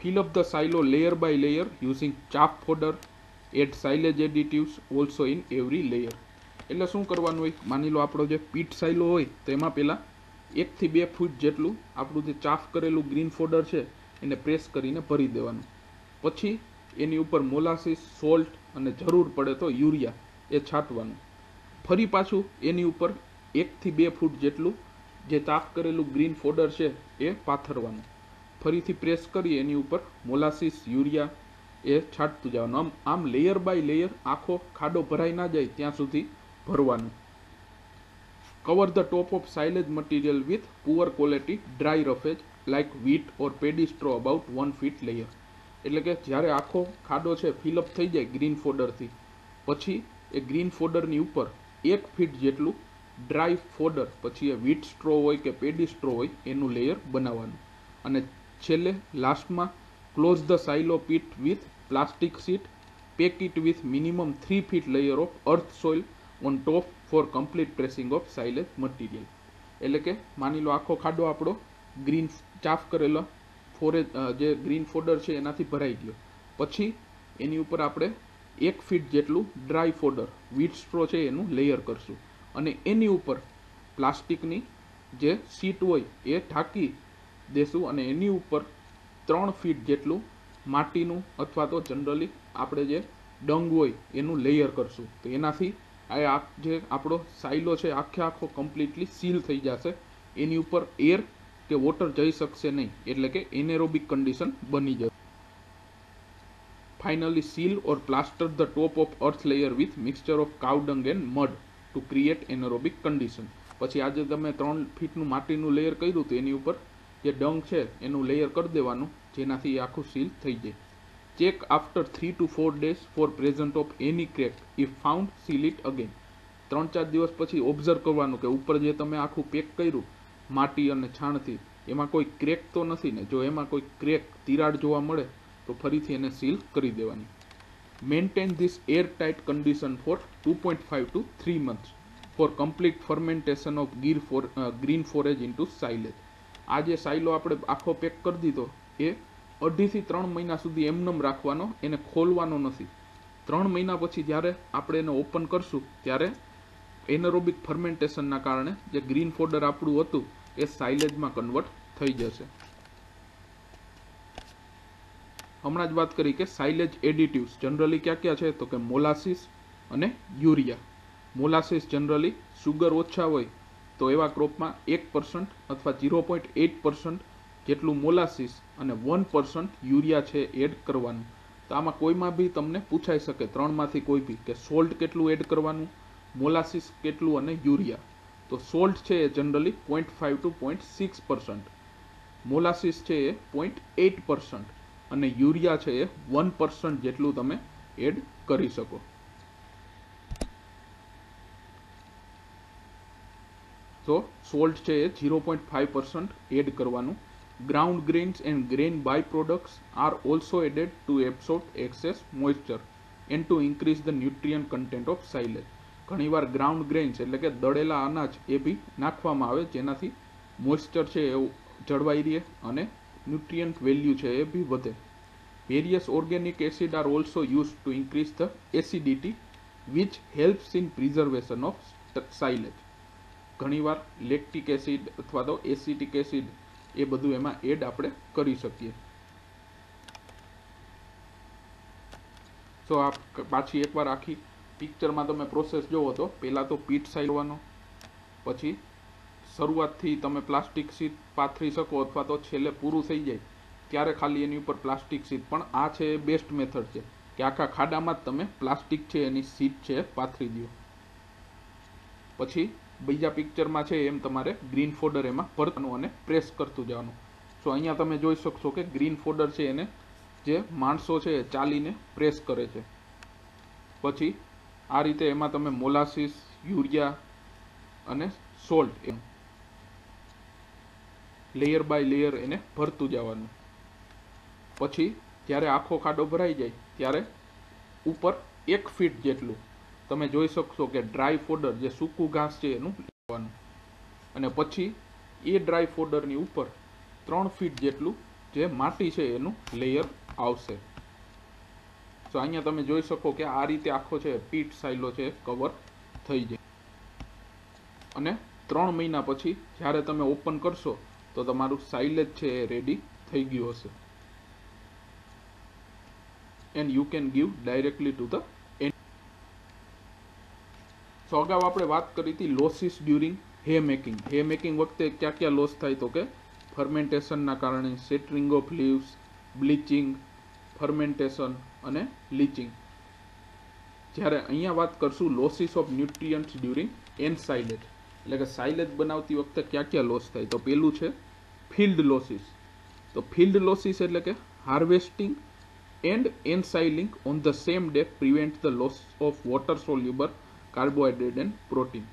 Fill up the silo layer by layer using chaff fodder. Add silage additives also in every layer. એટલે શું કરવાનું હોય, માની લો આપણો જે પીટ સાયલો હોય તેમાં પહેલાં 1 થી 2 ફૂટ જેટલું આપણું જે ચાફ કરેલું ગ્રીન ફોડર છે એને પ્રેસ કરીને ભરી દેવાનું. પછી એની ઉપર મોલાસીસ, સોલ્ટ અને જરૂર પડે તો યુરિયા એ છાંટવાનું. ફરી પાછું એની ઉપર 1 થી 2 ફૂટ જેટલું જે ચાફ કરેલું ગ્રીન ફોડર છે એ પાથરવાનું. ફરીથી પ્રેસ કરી એની ઉપર મોલાસીસ, યુરિયા એ છાંટતું જવાનું. આમ લેયર બાય લેયર આખો ખાડો ભરાઈ ના જાય ત્યાં સુધી ભરવાનું. Cover the top of silage material with poor quality dry roughage like wheat or paddy straw about 1 feet layer. એટલે કે જ્યારે આખો ખાડો છે ફિલઅપ થઈ જાય ગ્રીન ફોડરથી, પછી એ ગ્રીન ફોડરની ઉપર 1 ફીટ જેટલું ડ્રાય ફોડર, પછી એ વીટ સ્ટ્રો હોય કે પેડી સ્ટ્રો હોય એનું લેયર બનાવવાનું. અને છેલ્લે લાસ્ટમાં close the silo pit with plastic sheet. Pack it with minimum 3 feet layer of earth soil on top for complete pressing of silage material. એટલે કે માની લો આખો ખાડો આપણો ગ્રીન ચાફ કરેલો જે ગ્રીન ફોડર છે એનાથી ભરાઈ ગયો, પછી એની ઉપર આપણે 1 ફીટ જેટલું ડ્રાય ફોડર, વીટ સ્ટ્રો છે એનું લેયર કરશું. અને એની ઉપર પ્લાસ્ટિકની જે શીટ હોય એ ઢાંકી દેશું. અને એની ઉપર 3 ફીટ જેટલું માટીનું અથવા તો જનરલી આપણે જે ડંગ હોય એનું લેયર કરશું. તો એનાથી આ જે આપણો સાયલો છે આખો કમ્પ્લીટલી સીલ થઈ જશે. એની ઉપર એર કે વોટર જઈ શકશે નહીં, એટલે કે એનેરોબિક કન્ડિશન બની જશે. Finally seal or plaster the top of earth layer with mixture of cow dung and mud to create anaerobic condition. પછી આજે તમે 3 ફીટનું માટીનું લેયર કર્યું તો એની ઉપર જે ડંગ છે એનું લેયર કરી દેવાનું, જેનાથી એ આખું સીલ થઈ જાય. Check after 3 to 4 days for present of any crack. If found seal it again. 3-4 દિવસ પછી ઓબ્ઝર્વ કરવાનું કે ઉપર જે તમે આખું પેક કર્યું માટી અને છાણથી એમાં કોઈ ક્રેક તો નથી ને. જો એમાં કોઈ ક્રેક, તિરાડ જોવા મળે તો ફરીથી એને સીલ કરી દેવાની. Maintain this air tight condition for 2.5 to 3 months for complete fermentation of green forage into silage. આ જે સાયલો આપણે આખો પેક કરી દીધો એ 2.5 થી 3 મહિના સુધી એમનેમ રાખવાનો, એને ખોલવાનો નથી. 3 મહિના પછી જ્યારે આપણે એને ઓપન કરશું ત્યારે એનરોબિક ફર્મેન્ટેશનના કારણે જે ગ્રીન ફોડર આપણું હતું એ સાઇલેજમાં કન્વર્ટ થઈ જશે. હમણાં જ વાત કરી કે સાઇલેજ એડિટિવ્સ જનરલી ક્યાં છે, તો કે મોલાસીસ અને યુરિયા. મોલાસીસ જનરલી સુગર ઓછા હોય તો એવા ક્રોપમાં 1% અથવા 0.8% જેટલું મોલાસીસ અને 1% યુરિયા છે એડ કરવાનું. તો આમાં કોઈમાં બી તમને પૂછાઈ શકે 3માંથી કોઈ બી કે સોલ્ટ કેટલું એડ કરવાનું, મોલાસીસ કેટલું અને યુરિયા. તો સોલ્ટ છે એ જનરલી 0.5 to 0.6%, મોલાસીસ છે એ 0.8% અને યુરિયા છે એ 1% જેટલું તમે એડ કરી શકો. તો સોલ્ટ છે એ 0.5% એડ કરવાનું. Ground grains and grain by products are also added to absorb excess moisture and to increase the nutrient content of silage. ઘણીવાર ગ્રાઉન્ડ ગ્રેન્સ એટલે કે દળેલા અનાજ એ બી નાખવામાં આવે, જેનાથી મોઇસ્ચર છે એ જળવાઈ રહે અને ન્યુટ્રિયન્ટ વેલ્યુ છે એ બી વધે. Various organic acid are also use to increase the acidity which helps in preservation of silage. ઘણીવાર લેક્ટિક એસિડ અથવા તો એસિટિક એસિડ એ બધું એમાં એડ આપણે કરી શકીએ. તો આ પાછી એકવાર આખી પિક્ચરમાં તમે પ્રોસેસ જોવો તો પહેલાં તો પીટ સાયલવાનો, પછી શરૂઆતથી તમે પ્લાસ્ટિક શીટ પાથરી શકો અથવા તો છેલ્લે પૂરું થઈ જાય ત્યારે ખાલી એની ઉપર પ્લાસ્ટિક શીટ. પણ આ છે એ બેસ્ટ મેથડ છે કે આખા ખાડામાં જ તમે પ્લાસ્ટિક છે એની શીટ છે પાથરી દો. પછી બીજા પિક્ચરમાં છે એમ તમારે ગ્રીન ફોડર એમાં ભરવાનું અને પ્રેસ કરતું જવાનું. સો અહીંયા તમે જોઈ શકશો કે ગ્રીન ફોડર છે એને જે માણસો છે એ ચાલીને પ્રેસ કરે છે. પછી આ રીતે એમાં તમે મોલાસીસ, યુરિયા અને સોલ્ટ એમ લેયર બાય લેયર એને ભરતું જવાનું. પછી જ્યારે આખો ખાડો ભરાઈ જાય ત્યારે ઉપર 1 ફીટ જેટલું તમે જોઈ શકશો કે ડ્રાય ફોડર જે સૂકું ઘાસ છે એનું લેવાનું. અને પછી એ ડ્રાય ફોડરની ઉપર 3 ફીટ જેટલું જે માટી છે એનું લેયર આવશે. તો અહીંયા તમે જોઈ શકો કે આ રીતે આખો છે પીટ સાયલો છે કવર થઈ જાય. અને 3 મહિના પછી જ્યારે તમે ઓપન કરશો તો તમારું સાઇલેજ છે એ રેડી થઈ ગયું હશે. And you can give directly to the end. So અગાઉ આપણે વાત કરી હતી losses during hay making. Hay making વખતે ક્યાં ક્યાં લોસ થાય તો કે ફર્મેન્ટેશનના કારણે, shattering of leaves, bleaching, fermentation અને લીચિંગ. જ્યારે અહીંયા વાત કરશું losses of nutrients during and silage, એટલે કે સાઇલેજ બનાવતી વખતે ક્યાં ક્યાં લોસ થાય. તો પેલું છે ફિલ્ડ લોસીસ. તો ફિલ્ડ લોસીસ એટલે કે harvesting and ensiling on the same day prevent the loss of water soluble carbohydrate and protein.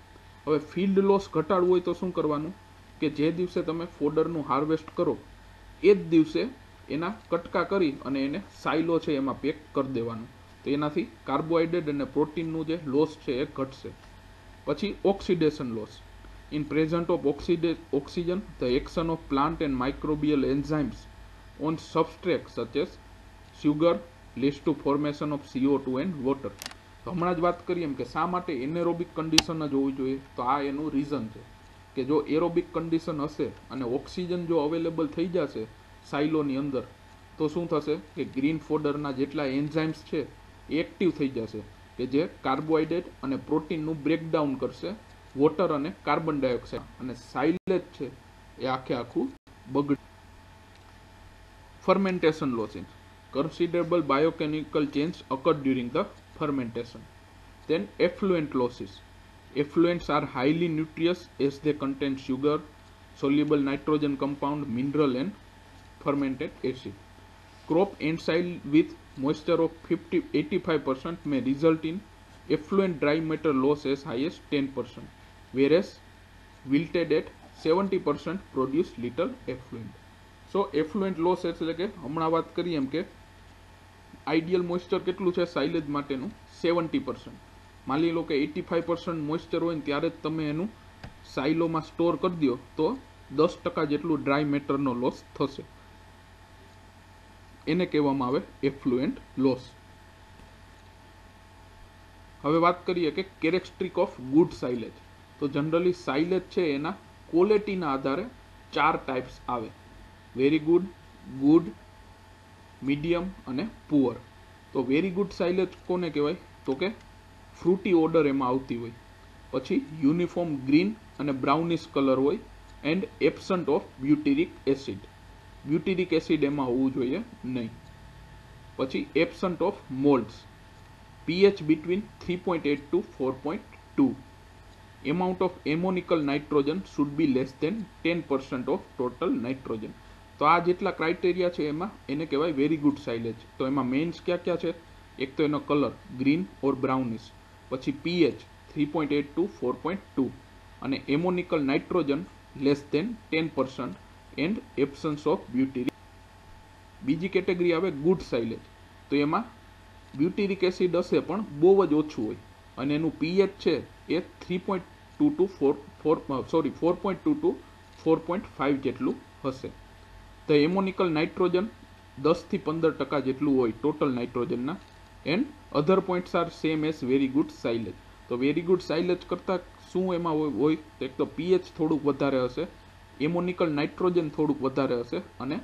હવે ફિલ્ડ લોસ ઘટાડવું હોય તો શું કરવાનું કે જે દિવસે તમે ફોડરનું હાર્વેસ્ટ કરો એ જ દિવસે એના કટકા કરી અને એને સાઇલો છે એમાં પેક કરી દેવાનું. તો એનાથી કાર્બોહાઈડ્રેટ અને પ્રોટીનનું જે લોસ છે એ ઘટશે. પછી oxidation loss. In present of oxygen the action of plant and microbial enzymes on substrate such as sugar leads two formation of CO2 and water. હમણાં જ વાત કરીએ એમ કે શા માટે એનેરોબિક કન્ડિશન જ હોવી જોઈએ. તો આ એનું રીઝન છે કે જો એરોબિક કન્ડિશન હશે અને ઓક્સિજન જો અવેલેબલ થઈ જશે સાઇલોની અંદર તો શું થશે કે ગ્રીન ફોડરના જેટલા એન્ઝાઇમ્સ છે એ એક્ટિવ થઈ જશે કે જે કાર્બોહાઈડ્રેટ અને પ્રોટીનનું બ્રેકડાઉન કરશે વોટર અને કાર્બન ડાયોક્સાઇડ, અને સાઇલેજ છે એ આખું બગડ. Fermentation losses. Considerable biochemical change occurred during the fermentation. Then effluent losses. Effluents are highly nutritious as they contain sugar, soluble nitrogen compound, mineral and fermented acid. Crop ensiled with moisture of 85% may result in effluent dry matter loss as high as 10%, whereas wilted at 70% produce little effluent. So effluent loss એટલે કે હમણાં વાત કરીએ એમ કે ideal moisture કેટલું છે silage માટેનું 70%. માની લો કે 85% મોઇસ્ચર હોય ને ત્યારે જ તમે એનું સાઇલોમાં સ્ટોર કરી દો તો 10% જેટલું ડ્રાય મેટરનો લોસ થશે. એને કહેવામાં આવે એફ્લુએન્ટ લોસ. હવે વાત કરીએ કે કેરેક્ટરિસ્ટિક ઓફ ગુડ સાઇલેજ. તો જનરલી સાઇલેજ છે એના ક્વોલિટીના આધારે 4 ટાઈપ્સ આવે: વેરી ગુડ, ગુડ, મીડિયમ અને પુઅર. તો વેરી ગુડ સાઇલેજ કોને કહેવાય તો કે ફ્રૂટી ઓર્ડર એમાં આવતી હોય, પછી યુનિફોર્મ ગ્રીન અને બ્રાઉનિશ કલર હોય and absent of butyric acid. બ્યુટેરિક acid એમાં હોવું જોઈએ નહીં. પછી absent of મોલ્ડ્સ. pH between 3.8 to 4.2. Amount of ammonical nitrogen should be less than 10% of total nitrogen. તો આ જેટલા ક્રાઇટેરિયા છે એમાં એને કહેવાય વેરી ગુડ સાઇલેજ. તો એમાં મેઇન્સ ક્યાં છે? એક તો એનો કલર ગ્રીન ઓર બ્રાઉનિશ, પછી pH 3.8 to 4.2 અને ammoniacal nitrogen less than 10% and absence of butyric. બીજી કેટેગરી આવે ગુડ સાઇલેજ. તો એમાં બ્યુટેરિક એસિડ હશે પણ બહુ જ ઓછું હોય અને એનું pH છે એ 3.2 to 4.2 to 4.5 જેટલું હશે. તો એમોનિકલ નાઇટ્રોજન 10 થી 15% જેટલું હોય ટોટલ નાઇટ્રોજનના. And other points are same as very good silage. તો વેરી ગુડ સાઇલેજ કરતાં શું એમાં હોય? એક તો pH થોડુંક વધારે હશે, એમોનિકલ નાઇટ્રોજન થોડુંક વધારે હશે અને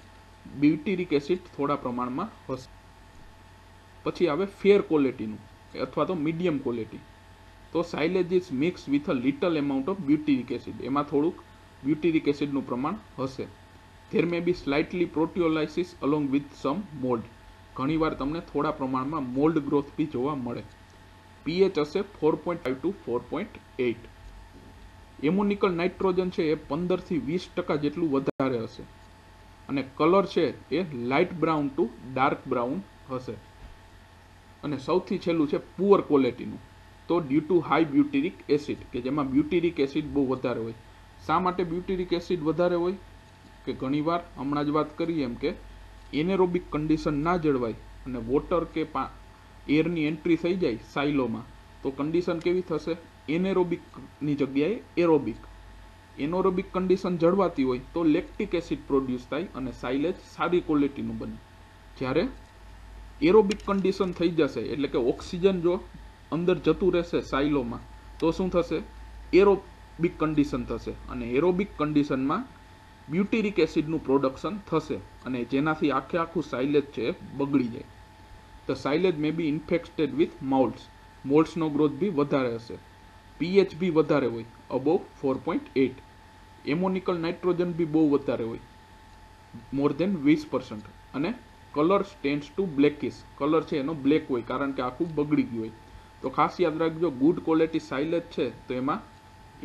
બ્યુટેરિક એસિડ થોડા પ્રમાણમાં હશે. પછી આવે ફેર ક્વોલિટીનું અથવા તો મીડિયમ ક્વોલિટી. તો silage is mix with a little amount of butyric acid. એમાં થોડુંક બ્યુટેરિક એસિડનું પ્રમાણ હશે. There may be slightly proteolysis along with some mould. ઘણીવાર તમને થોડા પ્રમાણમાં મોલ્ડ ગ્રોથ બી જોવા મળે. pH હશે 4.5 to 4.8. એમોનિકલ નાઇટ્રોજન છે એ 15 થી 20% જેટલું વધારે હશે અને કલર છે એ light brown to dark brown હશે. અને સૌથી છેલ્લું છે પુઅર ક્વોલિટીનું. તો due to high butyric acid, કે જેમાં બ્યુટેરિક એસિડ બહુ વધારે હોય. શા માટે બ્યુટેરિક એસિડ વધારે હોય? કે ઘણીવાર હમણાં જ વાત કરીએ એમ કે એનેરોબિક કન્ડિશન ના જળવાય અને વોટર કે એરની એન્ટ્રી થઈ જાય સાઇલોમાં તો કન્ડિશન કેવી થશે? એનેરોબિકની જગ્યાએ એરોબિક. એનોરોબિક કન્ડિશન જળવાતી હોય તો લેક્ટિક એસિડ પ્રોડ્યુસ થાય અને સાઇલેજ સારી ક્વોલિટીનું બને. જ્યારે એરોબિક કન્ડિશન થઈ જશે એટલે કે ઓક્સિજન જો અંદર જતું રહેશે સાઇલોમાં તો શું થશે? એરોબિક કન્ડિશન થશે અને એરોબિક કન્ડિશનમાં બ્યુટીરિક એસિડનું પ્રોડક્શન થશે અને જેનાથી આખું સાઇલેજ છે એ બગડી જાય. The silage may be infected with moulds. મોલ્ડ્સનો ગ્રોથ બી વધારે હશે. પીએચ બી વધારે હોય, અબોવ 4.8. એમોનિકલ નાઇટ્રોજન બી બહુ વધારે હોય, મોર દેન 20%. અને કલર ટેન્ડ્સ ટુ બ્લેકિશ. કલર છે એનો બ્લેક હોય કારણ કે આખું બગડી ગયું હોય. તો ખાસ યાદ રાખજો, ગુડ ક્વોલિટી સાઇલેજ છે તો એમાં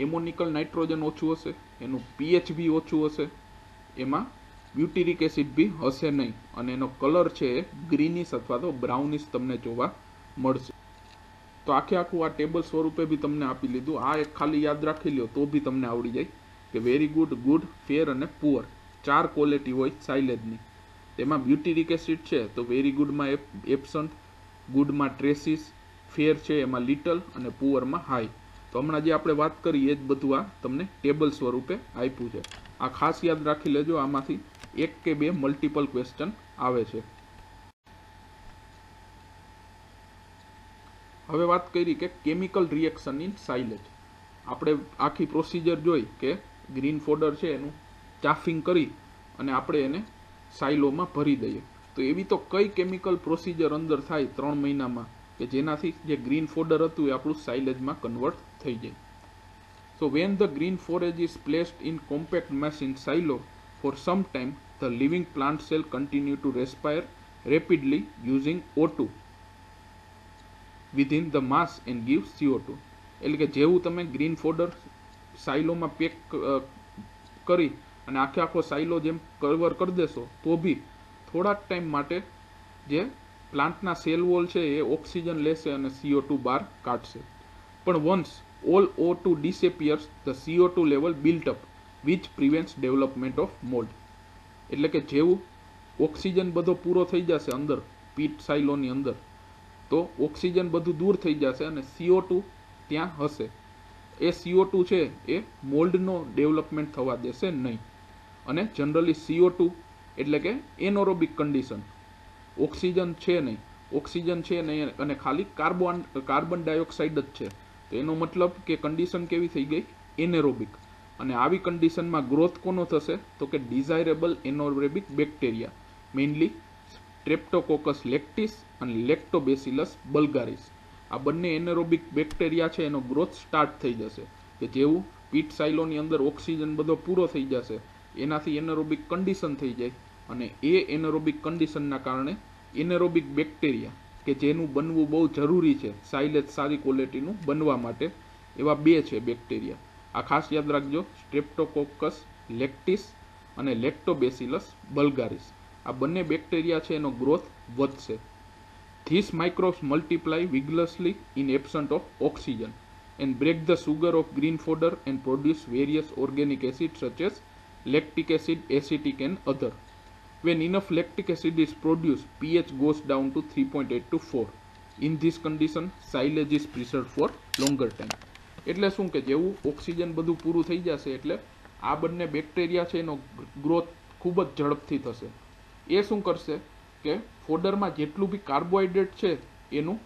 એમોનિકલ નાઇટ્રોજન ઓછું હશે, એનું પીએચ બી ઓછું હશે, એમાં બ્યુટીરિક એસિડ બી હશે નહીં અને એનો કલર છે એ ગ્રીનિશ અથવા તો બ્રાઉનિશ તમને જોવા મળશે. તો આખું આ ટેબલ સ્વરૂપે બી તમને આપી લીધું. આ એક ખાલી યાદ રાખી લ્યો તો બી તમને આવડી જાય કે વેરી ગુડ, ગુડ, ફેર અને પુઅર 4 ક્વોલિટી હોય સાઇલેજની. તેમાં બ્યુટીરિક એસિડ છે તો વેરી ગુડમાં એબસન્ટ, ગુડમાં ટ્રેસીસ, ફેર છે એમાં લિટલ અને પુઅરમાં હાઈ. તો હમણાં જે આપણે વાત કરી એ જ બધું આ તમને ટેબલ સ્વરૂપે આપ્યું છે. આ ખાસ યાદ રાખી લેજો, આમાંથી 1 કે 2 મલ્ટિપલ ક્વેશ્ચન આવે છે. હવે વાત કરી કે કેમિકલ રિએક્શન ઇન સાઇલેજ. આપણે આખી પ્રોસિજર જોઈ કે ગ્રીન ફોડર છે એનું ચાફિંગ કરી અને આપણે એને સાઇલોમાં ભરી દઈએ. તો એવી તો કઈ કેમિકલ પ્રોસિજર અંદર થાય 3 મહિનામાં કે જેનાથી જે ગ્રીન ફોડર હતું એ આપણું સાઇલેજમાં કન્વર્ટ થઈ જાય. So when the green forage is placed in compact mass in silo for some time, the living plant cell continue to respire rapidly using O2 within the mass and give CO2. એટલે કે જેવું તમે green fodder સાઇલોમાં pack કરી અને આખો સાઇલો જેમ cover કરી દેશો તો બી થોડાક ટાઈમ માટે જે પ્લાન્ટના સેલ વોલ છે એ ઓક્સિજન લેશે અને CO2 બહાર કાઢશે. પણ once all O2 disappears, the CO2 level built up, which prevents development of mold. એટલે કે જેવું ઓક્સિજન બધો પૂરો થઈ જશે અંદર પીટ સાઇલોની અંદર તો ઓક્સિજન બધું દૂર થઈ જશે અને CO2 ત્યાં હશે. એ CO2 છે એ મોલ્ડનો ડેવલપમેન્ટ થવા દેશે નહીં. અને જનરલી CO2 એટલે કે એનોરોબિક કન્ડિશન, ઓક્સિજન છે નહીં અને ખાલી કાર્બન ડાયોક્સાઇડ જ છે. તો એનો મતલબ કે કન્ડિશન કેવી થઈ ગઈ? એનેરોબિક. અને આવી કન્ડિશનમાં ગ્રોથ કોનો થશે? તો કે ડિઝાયરેબલ એનોરેબિક બેક્ટેરિયા, મેઇનલી સ્ટ્રેપ્ટોકોકસ લેક્ટિસ અને લેક્ટોબેસિલસ બલ્ગારિસ. આ બંને એનેરોબિક બેક્ટેરિયા છે એનો ગ્રોથ સ્ટાર્ટ થઈ જશે કે જેવું પીટ સાઇલોની અંદર ઓક્સિજન બધો પૂરો થઈ જશે એનાથી એનેરોબિક કન્ડિશન થઈ જાય અને એ એનેરોબિક કન્ડિશનના કારણે એનેરોબિક બેક્ટેરિયા કે જેનું બનવું બહુ જરૂરી છે સાઇલેજ સારી ક્વોલિટીનું બનવા માટે, એવા 2 છે બેક્ટેરિયા. આ ખાસ યાદ રાખજો, સ્ટ્રેપ્ટોકોકસ લેક્ટિસ અને લેક્ટોબેસિલસ બલ્ગારિસ. આ બંને બેક્ટેરિયા છે એનો ગ્રોથ વધશે. These microbes multiply vigorously in absence of oxygen and break the sugar of green fodder and produce various organic acids such as lactic acid, acetic and other. When enough lactic acid is produced, pH goes down to 3.8 to 4. In this condition, silage is preserved for longer time. એટલે શું કે જેવું oxygen બધું પૂરું થઈ જશે એટલે આ બંને બેક્ટેરિયા છે એનો ગ્રોથ ખૂબ જ ઝડપથી થશે. એ શું કરશે કે ફોડરમાં જેટલું બી કાર્બોહાઈડ્રેટ છે એનું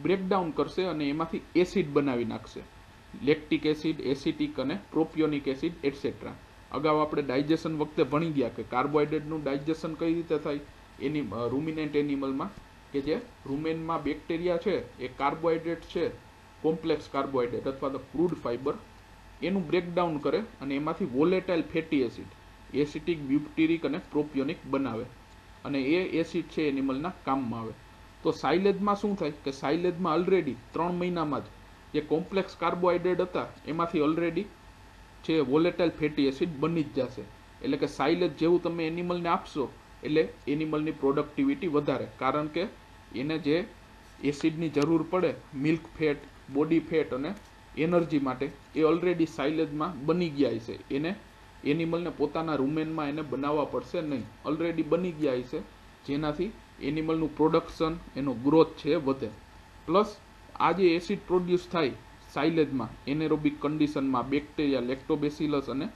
બ્રેકડાઉન કરશે અને એમાંથી એસિડ બનાવી નાખશે. લેક્ટિક એસિડ, એસિટિક અને પ્રોપિયોનિક એસિડ એટસેટ્રા. અગાઉ આપણે ડાયજેશન વખતે ભણી ગયા કે કાર્બોહાઈડ્રેટનું ડાયજેશન કઈ રીતે થાય એની રૂમિનેન્ટ એનિમલમાં, કે જે રૂમેનમાં બેક્ટેરિયા છે એ કાર્બોહાઈડ્રેટ છે, કોમ્પ્લેક્સ કાર્બોહાઈડ્રેટ અથવા તો ક્રૂડ ફાઇબર એનું બ્રેકડાઉન કરે અને એમાંથી વોલેટાઇલ ફેટી એસિડ, એસિટિક, બ્યુટીરિક અને પ્રોપિયોનિક બનાવે અને એ એસિડ છે એનિમલના કામમાં આવે. તો સાઇલેજમાં શું થાય કે સાઇલેજમાં ઓલરેડી 3 મહિનામાં જ જે કોમ્પ્લેક્સ કાર્બોહાઈડ્રેટ હતા એમાંથી ઓલરેડી છે વોલેટાઇલ ફેટી એસિડ બની જ જશે. એટલે કે સાઇલેજ જેવું તમે એનિમલને આપશો એટલે એનિમલની પ્રોડક્ટિવિટી વધારે, કારણ કે એને જે એસિડની જરૂર પડે મિલ્ક ફેટ, બોડી ફેટ અને એનર્જી માટે એ ઓલરેડી સાઇલેજમાં બની ગયા હશે. એને એનિમલને પોતાના રૂમેનમાં એને બનાવવા પડશે નહીં, ઓલરેડી બની ગયા હશે, જેનાથી એનિમલનું પ્રોડક્શન, એનો ગ્રોથ છે વધે. પ્લસ આ જે એસિડ પ્રોડ્યુસ થાય સાયલેજમાં એનેરોબિક કન્ડિશનમાં બેક્ટેરિયા, લેક્ટોબેસિલસ અને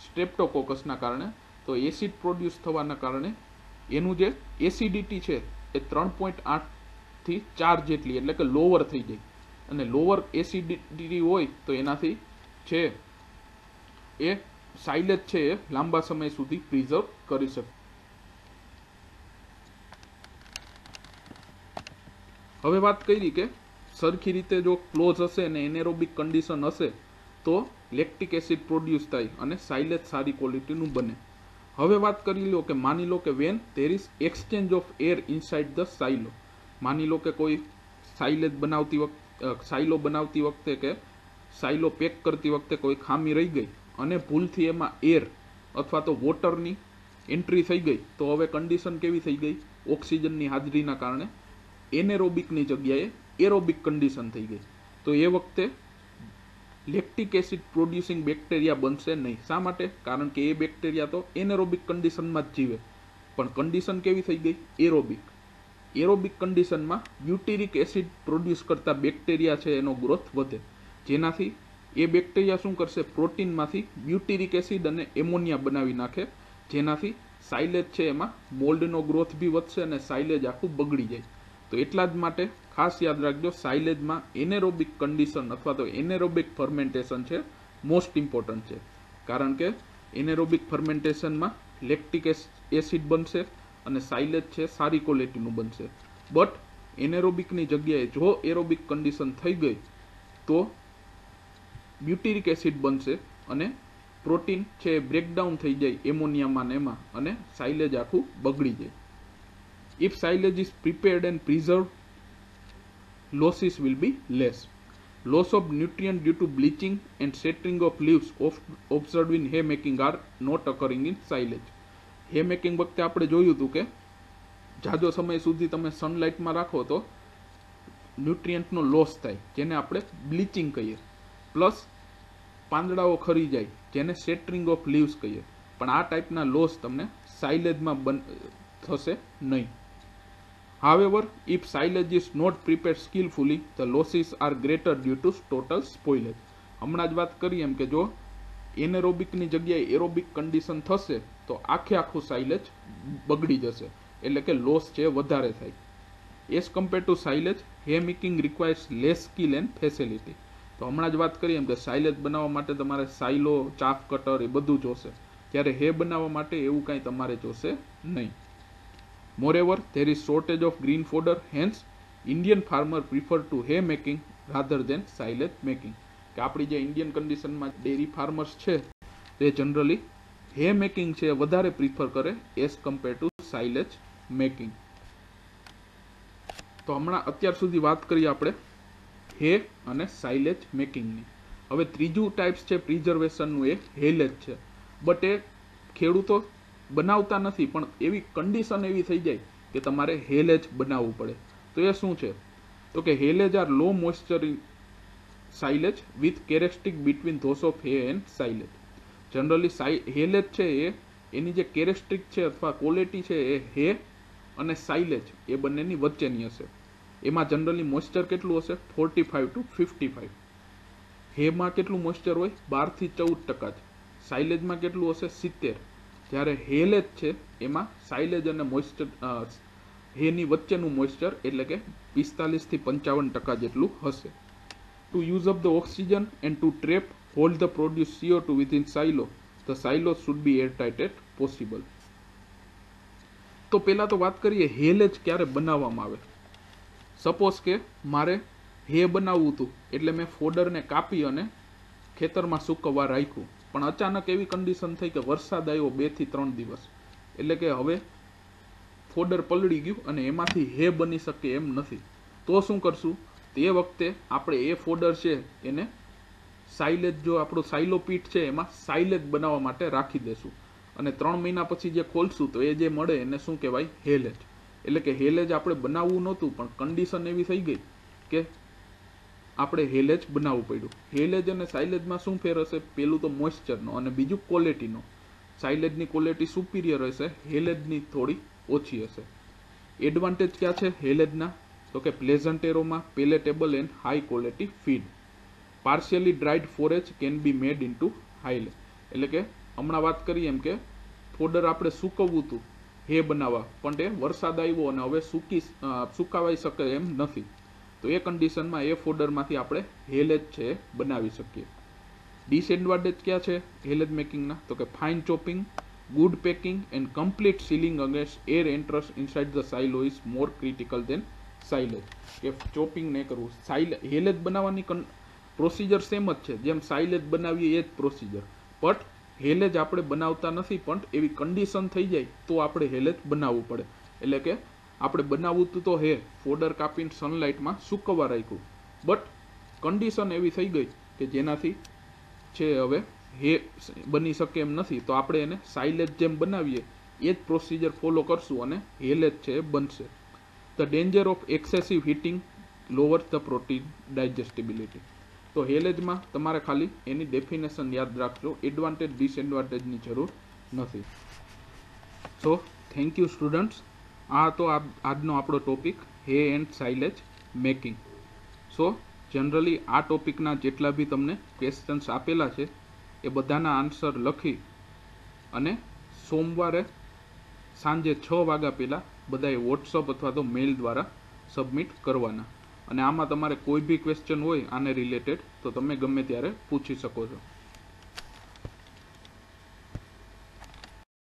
સ્ટ્રેપ્ટોકોકસના કારણે, તો એસિડ પ્રોડ્યુસ થવાના કારણે એનું જે એસિડિટી છે એ 3.8 થી 4 જેટલી, એટલે કે લોવર થઈ જાય. અને લોવર એસિડિટી હોય તો એનાથી છે એ સાયલેજ છે એ લાંબા સમય સુધી પ્રિઝર્વ કરી શકે. હવે વાત કરી કે સરખી રીતે જો ક્લોઝ હશે અને એનેરોબિક કન્ડિશન હશે તો લેક્ટિક એસિડ પ્રોડ્યુસ થાય અને સાયલેજ સારી ક્વોલિટીનું બને. હવે વાત કરી લો કે માની લો કે when there is exchange of air inside the silo. માની લો કે કોઈ સાયલો બનાવતી વખતે કે સાયલો પેક કરતી વખતે કોઈ ખામી રહી ગઈ અને ભૂલથી એમાં એર અથવા તો વોટરની એન્ટ્રી થઈ ગઈ, તો હવે કન્ડિશન કેવી થઈ ગઈ? ઓક્સિજનની હાજરીના કારણે એનેરોબિકની જગ્યાએ એરોબિક કન્ડિશન થઈ ગઈ. તો એ વખતે લેક્ટિક એસિડ પ્રોડ્યુસિંગ બેક્ટેરિયા બનશે નહીં. શા માટે? કારણ કે એ બેક્ટેરિયા તો એનેરોબિક કન્ડિશનમાં જ જીવે, પણ કન્ડિશન કેવી થઈ ગઈ? એરોબિક. એરોબિક કન્ડિશનમાં બ્યુટીરિક એસિડ પ્રોડ્યુસ કરતા બેક્ટેરિયા છે એનો ગ્રોથ વધે, જેનાથી એ બેક્ટેરિયા શું કરશે? પ્રોટીનમાંથી બ્યુટીરિક એસિડ અને એમોનિયા બનાવી નાખે, જેનાથી સાયલેજ છે એમાં મોલ્ડનો ગ્રોથ બી વધશે અને સાયલેજ આખું બગડી જાય. તો એટલા જ માટે ખાસ યાદ રાખજો, સાયલેજમાં એનેરોબિક કન્ડિશન અથવા તો એનેરોબિક ફર્મેન્ટેશન છે મોસ્ટ ઇમ્પોર્ટન્ટ છે. કારણ કે એનેરોબિક ફર્મેન્ટેશનમાં લેક્ટિક એસિડ બનશે અને સાયલેજ છે સારી ક્વોલિટીનું બનશે. બટ એનેરોબિકની જગ્યાએ જો એરોબિક કન્ડિશન થઈ ગઈ તો બ્યુટીરિક એસિડ બનશે અને પ્રોટીન છે બ્રેકડાઉન થઈ જાય એમોનિયામાં ને એમાં, અને સાયલેજ આખું બગડી જાય. If silage is prepared and preserved, losses will be less. Loss of nutrient due to bleaching and shattering of leaves observed in hay making are not occurring in silage. hay making વખતે આપણે જોયું હતું કે જાજો સમય સુધી તમે સનલાઇટમાં રાખો તો ન્યુટ્રિયન્ટનો લોસ થાય, જેને આપણે બ્લીચિંગ કહીએ, પ્લસ પાંદડાઓ ખરી જાય, જેને શેટરિંગ ઓફ લીવ્સ કહીએ. પણ આ ટાઈપના લોસ તમને સાયલેજમાં થશે નહીં. However, if silage is not prepared skillfully, the losses are greater due to total spoilage. હમણાં જ વાત કરી એમ કે જો એનેરોબિકની જગ્યાએ એરોબિક કન્ડિશન થશે તો આખું સાયલેજ બગડી જશે, એટલે કે લોસ છે વધારે થાય. As compare two silage, hay making requires less skill and facility. તો હમણાં જ વાત કરી એમ કે સાયલેજ બનાવવા માટે તમારે સાયલો, ચાફ કટર એ બધું જોશે, ત્યારે હે બનાવવા માટે એવું કાંઈ તમારે જોશે નહીં. Moreover, there is shortage of green fodder, hence Indian farmer prefer to hay making rather than silage making. કે આપણી જે ઇન્ડિયન કન્ડિશનમાં ડેરી ફાર્મર્સ છે તે જનરલી હે મેકિંગ છે વધારે પ્રિફર કરે as compare two silage making. તો હમણાં અત્યાર સુધી વાત કરી આપણે હે અને સાયલેજ મેકિંગની. હવે ત્રીજું ટાઈપ્સ છે પ્રિઝર્વેશનનું, એ હેલેજ છે. બટ એ ખેડૂતો બનાવતા નથી, પણ એવી કન્ડિશન એવી થઈ જાય કે તમારે હેલેજ બનાવવું પડે. તો એ શું છે? તો કે haylage are low moisture in silage with characteristic between those of hay and silage. Generally haylage છે એની જે કેરેક્ટરિસ્ટિક છે અથવા ક્વોલિટી છે એ હે અને સાયલેજ એ બંનેની વચ્ચેની હશે. એમાં જનરલી મોઇસ્ચર કેટલું હશે? 45 to 55. હેમાં કેટલું મોઇસ્ચર હોય? 12 થી 14% જ. સાયલેજમાં કેટલું હશે? 70. જ્યારે હેલેજ છે એમાં સાયલેજ અને મોઇસ્ચર હેની વચ્ચેનું મોઇસ્ચર એટલે કે 45 થી 55% જેટલું હશે. To use up the oxygen and to trap hold the produce CO2 within silo, the silo should be airtight at possible. તો પહેલા તો વાત કરીએ હેલેજ ક્યારે બનાવવામાં આવે. સપોઝ કે મારે હે બનાવવું હતું એટલે મેં ફોડરને કાપી અને ખેતરમાં સૂકવવા રાખ્યું, પણ અચાનક એવી કન્ડિશન થઈ કે વરસાદ આવ્યો 2 થી 3 દિવસ, એટલે કે હવે ફોડર પલળી ગયું અને એમાંથી હે બની શકે એમ નથી. તો શું કરશું? તે વખતે આપણે એ ફોડર છે એને સાયલેજ, જો આપણો સાયલો પીટ છે એમાં સાયલેજ બનાવવા માટે રાખી દેશું, અને 3 મહિના પછી જે ખોલશું તો એ જે મળે એને શું કહેવાય? હેલેજ. એટલે કે હેલેજ આપણે બનાવવું નહોતું, પણ કન્ડિશન એવી થઈ ગઈ કે આપણે હેલેજ બનાવવું પડ્યું. હેલેજ અને સાયલેજમાં શું ફેર હશે? પેલું તો મોઇસ્ચરનો અને બીજું ક્વોલિટીનો. સાયલેજની ક્વોલિટી સુપીરિયર હશે, હેલેજની થોડી ઓછી હશે. એડવાન્ટેજ ક્યાં છે હેલેજના? તો કે pleasant aroma, palatable and high quality feed. Partially dried forage can be made into haylage. એટલે કે હમણાં વાત કરીએ એમ કે ફોડર આપણે સૂકવવું હતું હે બનાવવા, પણ એ વરસાદ આવ્યો અને હવે સુકાવાઈ શકે એમ નથી, તો એ કન્ડિશનમાં એ ફોડરમાંથી આપણે હેલેજ છે એ બનાવી શકીએ. ડિસએડવાન્ટેજ ક્યાં છે હેલેજ મેકિંગના? તો કે fine chopping, good packing and complete sealing against air entrance inside the silo is more critical than silage. કે ચોપિંગ નહીં કરવું. હેલેજ બનાવવાની પ્રોસિજર સેમ જ છે, જેમ સાઇલેજ બનાવીએ એ જ પ્રોસિજર, બટ હેલેજ આપણે બનાવતા નથી, પણ એવી કન્ડિશન થઈ જાય તો આપણે હેલેજ બનાવવું પડે. એટલે કે આપણે બનાવવું તો હે ફોડર કાપીને સનલાઇટમાં સૂકવવા રાખ્યું, બટ કન્ડિશન એવી થઈ ગઈ કે જેનાથી છે હવે હે બની શકે એમ નથી, તો આપણે એને સાઇલેજ જેમ બનાવીએ એ જ પ્રોસિજર ફોલો કરશું અને હેલેજ છે એ બનશે. The danger of excessive heating lower the protein digestibility. તો હેલેજમાં તમારે ખાલી એની ડેફિનેશન યાદ રાખજો, એડવાન્ટેજ ડિસએડવાન્ટેજની જરૂર નથી. So thank you students. આ તો આજનો આપણો ટોપિક હે and silage making. So generally આ ટોપિકના જેટલા બી તમને ક્વેશ્ચન્સ આપેલા છે એ બધાના આન્સર લખી અને સોમવારે સાંજે 6 વાગ્યા પહેલાં બધાએ વોટ્સઅપ અથવા તો મેઇલ દ્વારા સબમિટ કરવાના. અને આમાં તમારે કોઈ બી ક્વેશ્ચન હોય આને રિલેટેડ તો તમે ગમે ત્યારે પૂછી શકો છો.